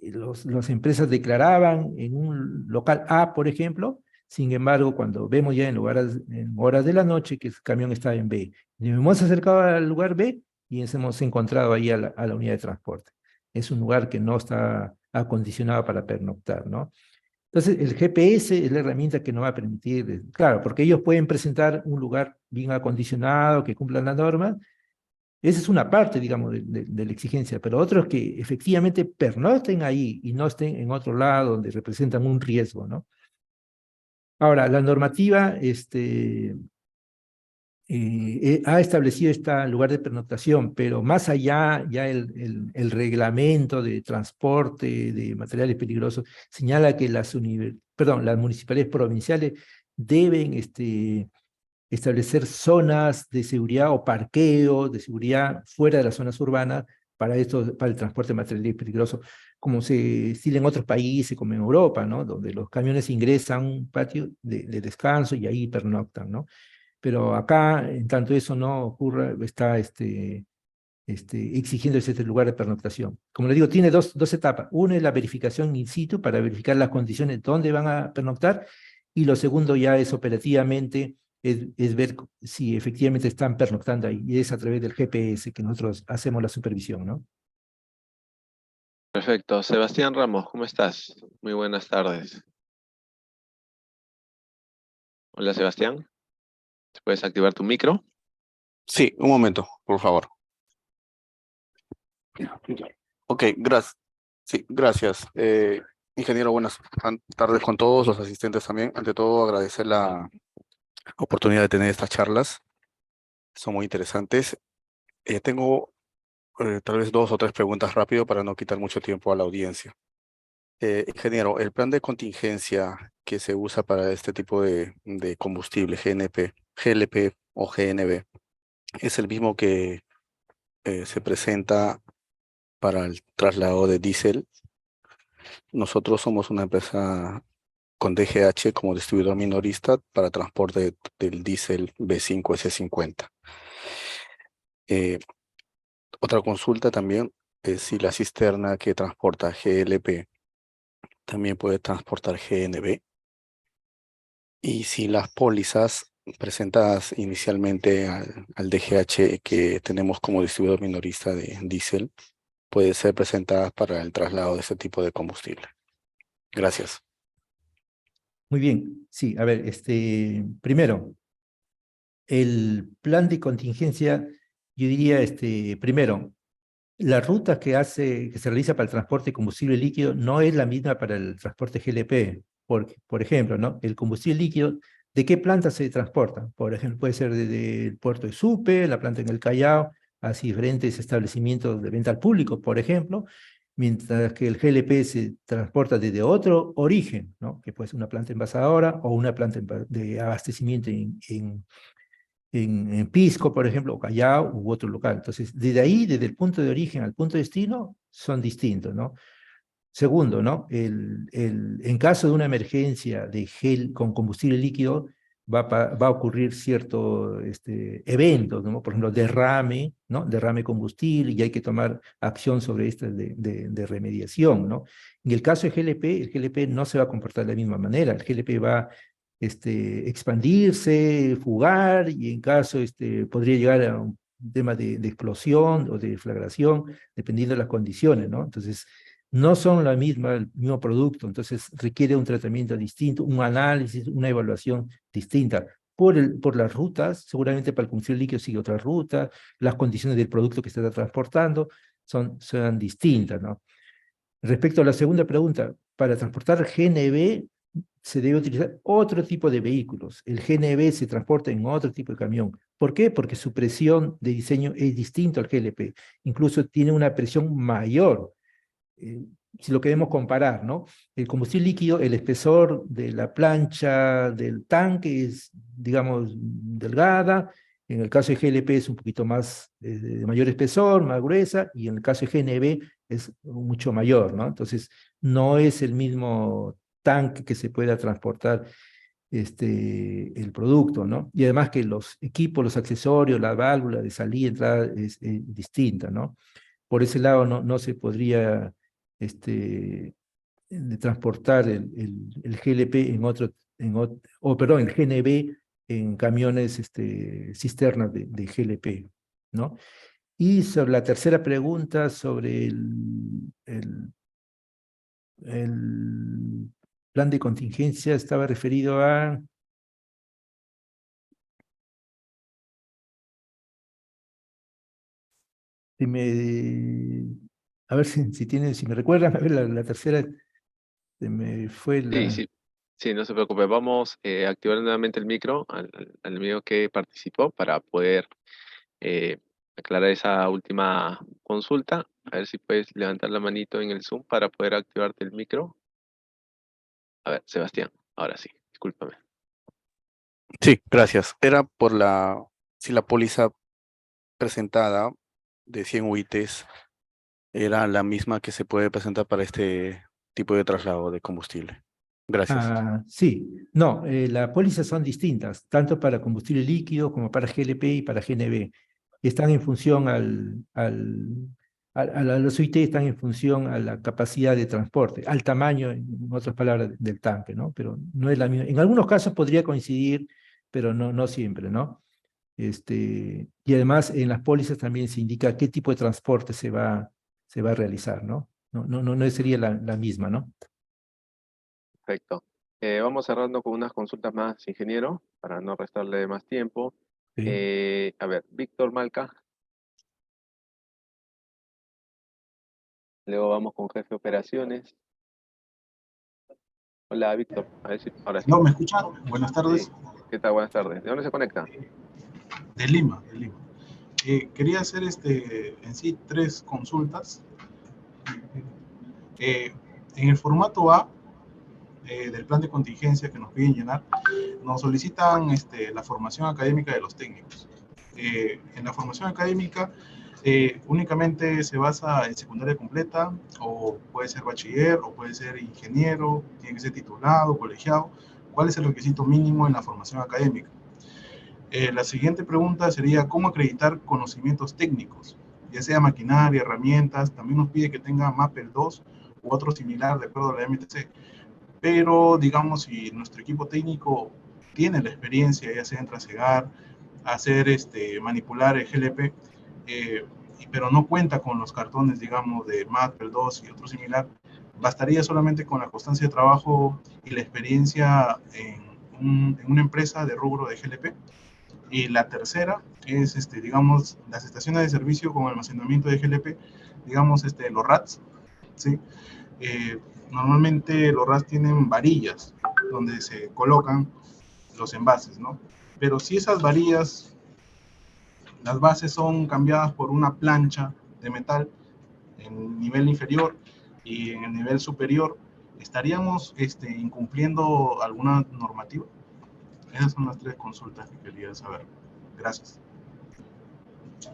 Las empresas declaraban en un local A, por ejemplo. Sin embargo, cuando vemos ya en horas de la noche que el camión está en B, nos hemos acercado al lugar B y nos hemos encontrado ahí a la unidad de transporte. Es un lugar que no está acondicionado para pernoctar, ¿no? Entonces, el GPS es la herramienta que nos va a permitir, claro, porque ellos pueden presentar un lugar bien acondicionado, que cumpla las normas, Esa es una parte, digamos, de la exigencia, pero otro es que efectivamente pernocten ahí y no estén en otro lado donde representan un riesgo, ¿no? Ahora, la normativa ha establecido este lugar de pernoctación, pero más allá, ya el reglamento de transporte de materiales peligrosos señala que las municipalidades provinciales deben establecer zonas de seguridad o parqueo de seguridad fuera de las zonas urbanas para el transporte de materiales peligrosos, como se estila en otros países, como en Europa, ¿no? Donde los camiones ingresan a un patio de descanso y ahí pernoctan, ¿no? Pero acá, en tanto eso no ocurra, está exigiendo ese lugar de pernoctación. Como le digo, tiene dos etapas. Una es la verificación in situ para verificar las condiciones donde van a pernoctar, y lo segundo ya es operativamente, es ver si efectivamente están pernoctando ahí, y es a través del GPS que nosotros hacemos la supervisión, ¿no? Perfecto. Sebastián Ramos, ¿cómo estás? Muy buenas tardes. Hola, Sebastián. ¿Puedes activar tu micro? Sí, un momento, por favor. Ok, gracias. Sí, gracias. Ingeniero, buenas tardes con todos los asistentes también. Ante todo, agradecer la oportunidad de tener estas charlas. Son muy interesantes. Tengo tal vez 2 o 3 preguntas rápido para no quitar mucho tiempo a la audiencia. Ingeniero, el plan de contingencia que se usa para este tipo de combustible, GLP o GNB, es el mismo que se presenta para el traslado de diésel. Nosotros somos una empresa con DGH como distribuidor minorista para transporte del diésel B5 S50. Otra consulta también es si la cisterna que transporta GLP también puede transportar GNB, y si las pólizas presentadas inicialmente al DGH que tenemos como distribuidor minorista de diésel pueden ser presentadas para el traslado de este tipo de combustible. Gracias. Muy bien, sí, a ver, primero, el plan de contingencia, yo diría, primero, la ruta que se realiza para el transporte de combustible líquido no es la misma para el transporte GLP. Por ejemplo, ¿no? El combustible líquido, ¿de qué planta se transporta? Por ejemplo, puede ser desde el puerto de Supe, la planta en el Callao, hacia diferentes establecimientos de venta al público, por ejemplo, mientras que el GLP se transporta desde otro origen, ¿no? Que puede ser una planta envasadora o una planta de abastecimiento en Pisco, por ejemplo, o Callao, u otro local. Entonces, desde ahí, desde el punto de origen al punto de destino, son distintos, ¿no? Segundo, ¿no? En caso de una emergencia de gel con combustible líquido, va a ocurrir cierto evento, ¿no? Por ejemplo, derrame, ¿no? Derrame combustible, y hay que tomar acción sobre esto de remediación, ¿no? En el caso de GLP, el GLP no se va a comportar de la misma manera. El GLP va a expandirse, fugar, y en caso podría llegar a un tema de explosión o de deflagración, dependiendo de las condiciones, ¿no? Entonces, no son el mismo producto, entonces requiere un tratamiento distinto, un análisis, una evaluación distinta. Por las rutas, seguramente para el combustible líquido sigue otra ruta, las condiciones del producto que se está transportando son distintas, ¿no? Respecto a la segunda pregunta, para transportar GNB se debe utilizar otro tipo de vehículos. El GNB se transporta en otro tipo de camión. ¿Por qué? Porque su presión de diseño es distinto al GLP. Incluso tiene una presión mayor. Si lo queremos comparar, ¿no? El combustible líquido, el espesor de la plancha del tanque es, digamos, delgada. En el caso de GLP es un poquito más, de mayor espesor, más gruesa, y en el caso de GNB es mucho mayor, ¿no? Entonces, no es el mismo tanque que se pueda transportar el producto, ¿no? Y además que los equipos, los accesorios, la válvula de salida y entrada es distinta, ¿no? Por ese lado no se podría de transportar el GLP perdón, el GNB en camiones cisternas de GLP, ¿no? Y sobre la tercera pregunta, sobre el plan de contingencia, estaba referido a... Si a ver si me recuerdan, a ver, la tercera, se me fue Sí, sí, sí, no se preocupe. Vamos a activar nuevamente el micro al amigo que participó para poder eh, aclarar esa última consulta. A ver si puedes levantar la manito en el Zoom para poder activarte el micro. A ver, Sebastián, ahora sí, discúlpame. Sí, gracias. Era por si la póliza presentada de 100 UITs era la misma que se puede presentar para este tipo de traslado de combustible. Gracias. Sí, no, las pólizas son distintas, tanto para combustible líquido como para GLP y para GNB. Están en función los UIT están en función a la capacidad de transporte, al tamaño, en otras palabras, del tanque, ¿no? Pero no es la misma. En algunos casos podría coincidir, pero no siempre, ¿no? Y además en las pólizas también se indica qué tipo de transporte se va a realizar, ¿no? No sería la misma, ¿no? Perfecto. Vamos cerrando con unas consultas más, ingeniero, para no restarle más tiempo. Sí. A ver, Víctor Malca. Luego vamos con jefe de operaciones. Hola, Víctor. A ver si ahora sí. No, ¿me escuchan? Buenas tardes. Sí. ¿Qué tal? Buenas tardes. ¿De dónde se conecta? De Lima, de Lima. Quería hacer en sí 3 consultas. En el formato A del plan de contingencia que nos piden llenar, nos solicitan la formación académica de los técnicos. En la formación académica únicamente se basa en secundaria completa, o puede ser bachiller, o puede ser ingeniero, tiene que ser titulado, colegiado. ¿Cuál es el requisito mínimo en la formación académica? La siguiente pregunta sería, ¿cómo acreditar conocimientos técnicos? Ya sea maquinaria, herramientas, también nos pide que tenga MAPEL 2 u otro similar de acuerdo a la MTC. Pero, digamos, si nuestro equipo técnico tiene la experiencia, ya sea en trasegar, hacer, manipular el GLP, pero no cuenta con los cartones, digamos, de MAPEL 2 y otro similar, bastaría solamente con la constancia de trabajo y la experiencia en una empresa de rubro de GLP. Y la tercera es, digamos, las estaciones de servicio con almacenamiento de GLP, digamos, los RATs, ¿sí? Normalmente los RATs tienen varillas donde se colocan los envases, ¿no? Pero si esas varillas, las bases son cambiadas por una plancha de metal en el nivel inferior y en el nivel superior, ¿estaríamos incumpliendo alguna normativa? Esas son las 3 consultas que quería saber. Gracias.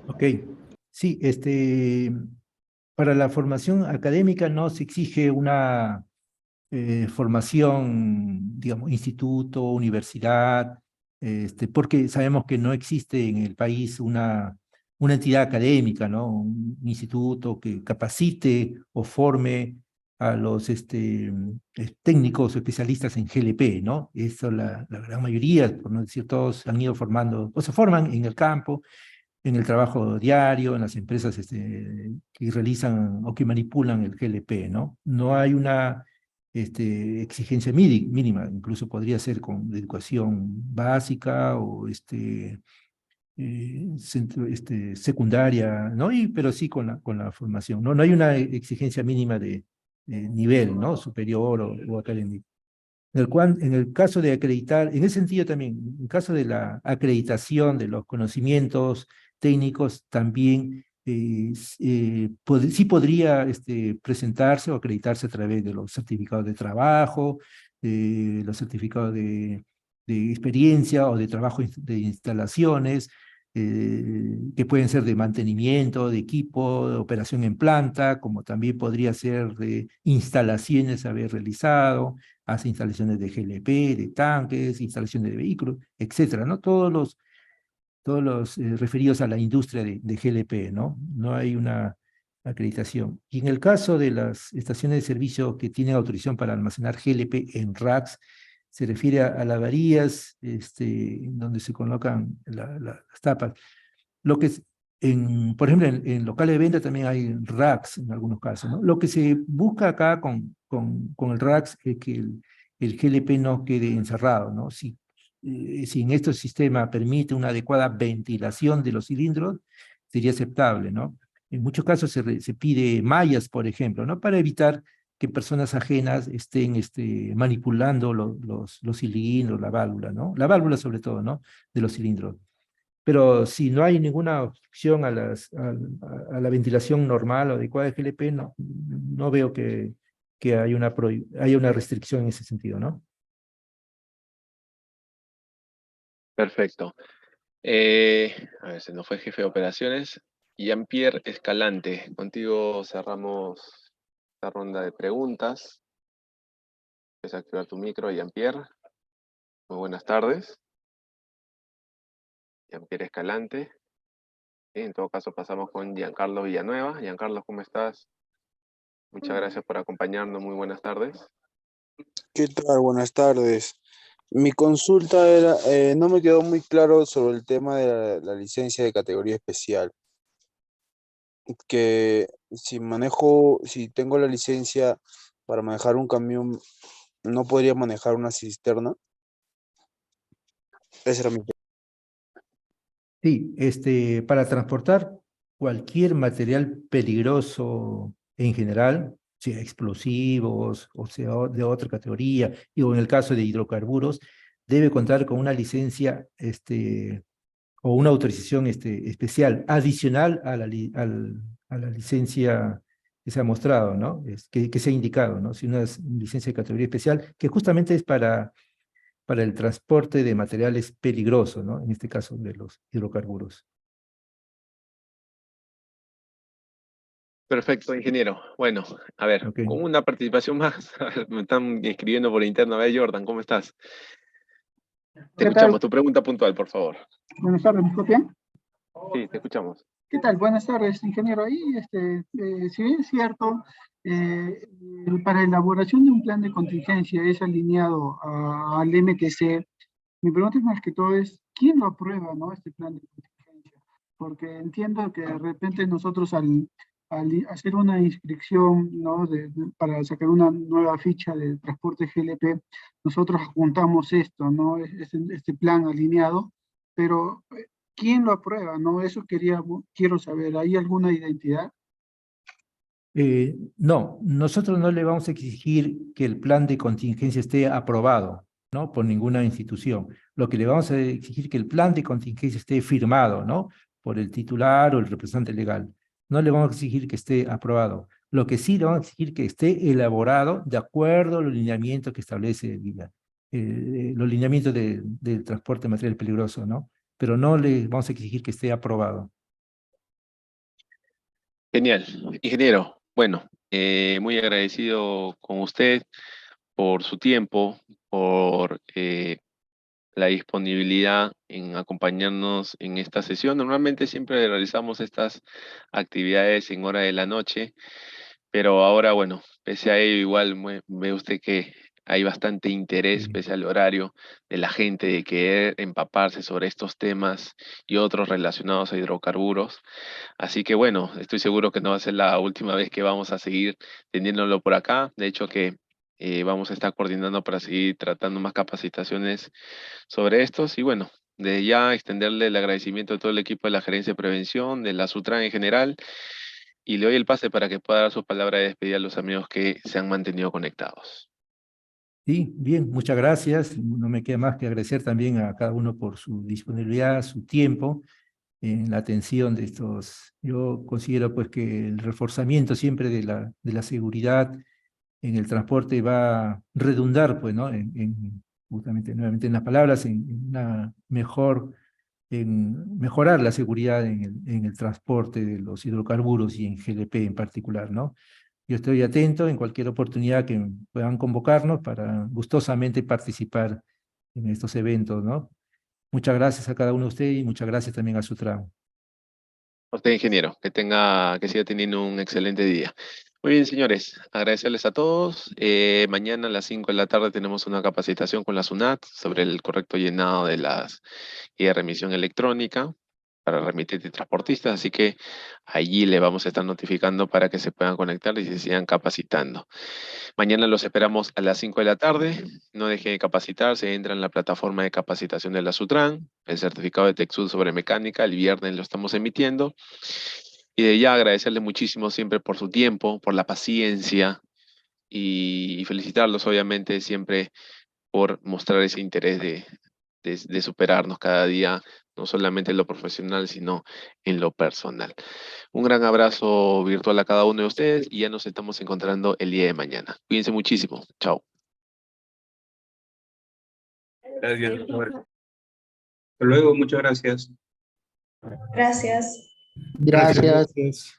Ok, sí, para la formación académica no se exige una formación, digamos, instituto, universidad, porque sabemos que no existe en el país una entidad académica, ¿no? Un instituto que capacite o forme a los técnicos especialistas en GLP, ¿no? Eso la gran mayoría, por no decir todos, han ido formando, o se forman en el campo, en el trabajo diario, en las empresas que realizan o que manipulan el GLP, ¿no? No hay una exigencia mínima, incluso podría ser con educación básica o secundaria, ¿no? Pero sí con la formación, ¿no? No hay una exigencia mínima de nivel, ¿no? Superior o académico. En el caso de acreditar, en ese sentido también, en el caso de la acreditación de los conocimientos técnicos, también sí podría presentarse o acreditarse a través de los certificados de trabajo, los certificados de experiencia o de trabajo de instalaciones, que pueden ser de mantenimiento, de equipo, de operación en planta, como también podría ser de instalaciones haber realizado, hace instalaciones de GLP, de tanques, instalaciones de vehículos, etcétera, ¿no? Todos los referidos a la industria de GLP, ¿no? No hay una acreditación. Y en el caso de las estaciones de servicio que tienen autorización para almacenar GLP en racks, se refiere a las varillas donde se colocan las tapas. Lo que es, por ejemplo, en locales de venta también hay racks en algunos casos, ¿no? Lo que se busca acá con el racks es que el GLP no quede encerrado, ¿no? Si en este sistema permite una adecuada ventilación de los cilindros, sería aceptable, ¿no? En muchos casos se pide mallas, por ejemplo, ¿no? Para evitar que personas ajenas estén manipulando los cilindros, la válvula, ¿no? La válvula sobre todo, ¿no? De los cilindros. Pero si no hay ninguna obstrucción a la ventilación normal o adecuada de GLP, no veo que haya una restricción en ese sentido, ¿no? Perfecto. A ver, se nos fue el jefe de operaciones. Jean-Pierre Escalante, contigo cerramos la ronda de preguntas. Puedes activar tu micro, Jean-Pierre. Muy buenas tardes. Jean-Pierre Escalante. En todo caso pasamos con Giancarlo Villanueva. Giancarlo, ¿cómo estás? Muchas gracias por acompañarnos. Muy buenas tardes. ¿Qué tal? Buenas tardes. Mi consulta era, no me quedó muy claro sobre el tema de la licencia de categoría especial. Que si tengo la licencia para manejar un camión, ¿no podría manejar una cisterna? Esa era mi pregunta. Sí, para transportar cualquier material peligroso en general, sea explosivos o sea de otra categoría, o en el caso de hidrocarburos, debe contar con una licencia o una autorización especial adicional a a la licencia que se ha mostrado, ¿no? Que se ha indicado, ¿no? Si una licencia de categoría especial, que justamente es para el transporte de materiales peligrosos, ¿no? En este caso de los hidrocarburos. Perfecto, ingeniero. Bueno, a ver, Ok. con una participación más, me están escribiendo por interno. A ver, Jordan, ¿cómo estás? Te ¿Qué tal? escuchamos, tu pregunta puntual, por favor. Buenas tardes, ¿me escuchan? Sí, te escuchamos. ¿Qué tal? Buenas tardes, ingeniero. Ahí, si bien es cierto, para elaboración de un plan de contingencia es alineado al MTC, mi pregunta es más que todo es, ¿quién lo aprueba, no, este plan de contingencia? Porque entiendo que de repente nosotros al hacer una inscripción, ¿no? Para sacar una nueva ficha de transporte GLP, nosotros juntamos esto, ¿no? Este plan alineado, pero ¿quién lo aprueba? ¿No? Eso quiero saber. ¿Hay alguna identidad? No, nosotros no le vamos a exigir que el plan de contingencia esté aprobado, ¿no? Por ninguna institución. Lo que le vamos a exigir es que el plan de contingencia esté firmado, ¿no? Por el titular o el representante legal. No le vamos a exigir que esté aprobado. Lo que sí le vamos a exigir que esté elaborado de acuerdo a los lineamientos que establece los lineamientos del transporte de material peligroso, ¿no? Pero no le vamos a exigir que esté aprobado. Genial. Ingeniero, bueno, muy agradecido con usted por su tiempo, por la disponibilidad en acompañarnos en esta sesión. Normalmente siempre realizamos estas actividades en hora de la noche, pero ahora, bueno, pese a ello, igual ve usted que hay bastante interés, pese al horario, de la gente de querer empaparse sobre estos temas y otros relacionados a hidrocarburos. Así que bueno, estoy seguro que no va a ser la última vez que vamos a seguir teniéndolo por acá. De hecho que vamos a estar coordinando para seguir tratando más capacitaciones sobre estos y bueno, de ya extenderle el agradecimiento a todo el equipo de la Gerencia de Prevención, de la SUTRAN en general, y le doy el pase para que pueda dar su palabra de despedida a los amigos que se han mantenido conectados. Sí, bien, muchas gracias. No me queda más que agradecer también a cada uno por su disponibilidad, su tiempo en la atención de estos. Yo considero pues que el reforzamiento siempre de la seguridad en el transporte va a redundar, pues, ¿no? Justamente, nuevamente en las palabras, en mejorar la seguridad en el transporte de los hidrocarburos y en GLP en particular, ¿no? Yo estoy atento en cualquier oportunidad que puedan convocarnos para gustosamente participar en estos eventos, ¿no? Muchas gracias a cada uno de ustedes y muchas gracias también a Sutran. A usted, ingeniero, que siga teniendo un excelente día. Muy bien, señores, agradecerles a todos. Mañana a las 5 de la tarde tenemos una capacitación con la SUNAT sobre el correcto llenado de las guías de remisión electrónica para remitir de transportistas, así que allí le vamos a estar notificando para que se puedan conectar y se sigan capacitando. Mañana los esperamos a las 5 de la tarde. No deje de capacitarse, entra en la plataforma de capacitación de la SUTRAN, el certificado de TECSUD sobre mecánica, el viernes lo estamos emitiendo. Y de ya agradecerle muchísimo siempre por su tiempo, por la paciencia y felicitarlos obviamente siempre por mostrar ese interés de superarnos cada día, no solamente en lo profesional, sino en lo personal. Un gran abrazo virtual a cada uno de ustedes y ya nos estamos encontrando el día de mañana. Cuídense muchísimo. Chao. Gracias. Hasta luego, muchas gracias. Gracias. Gracias.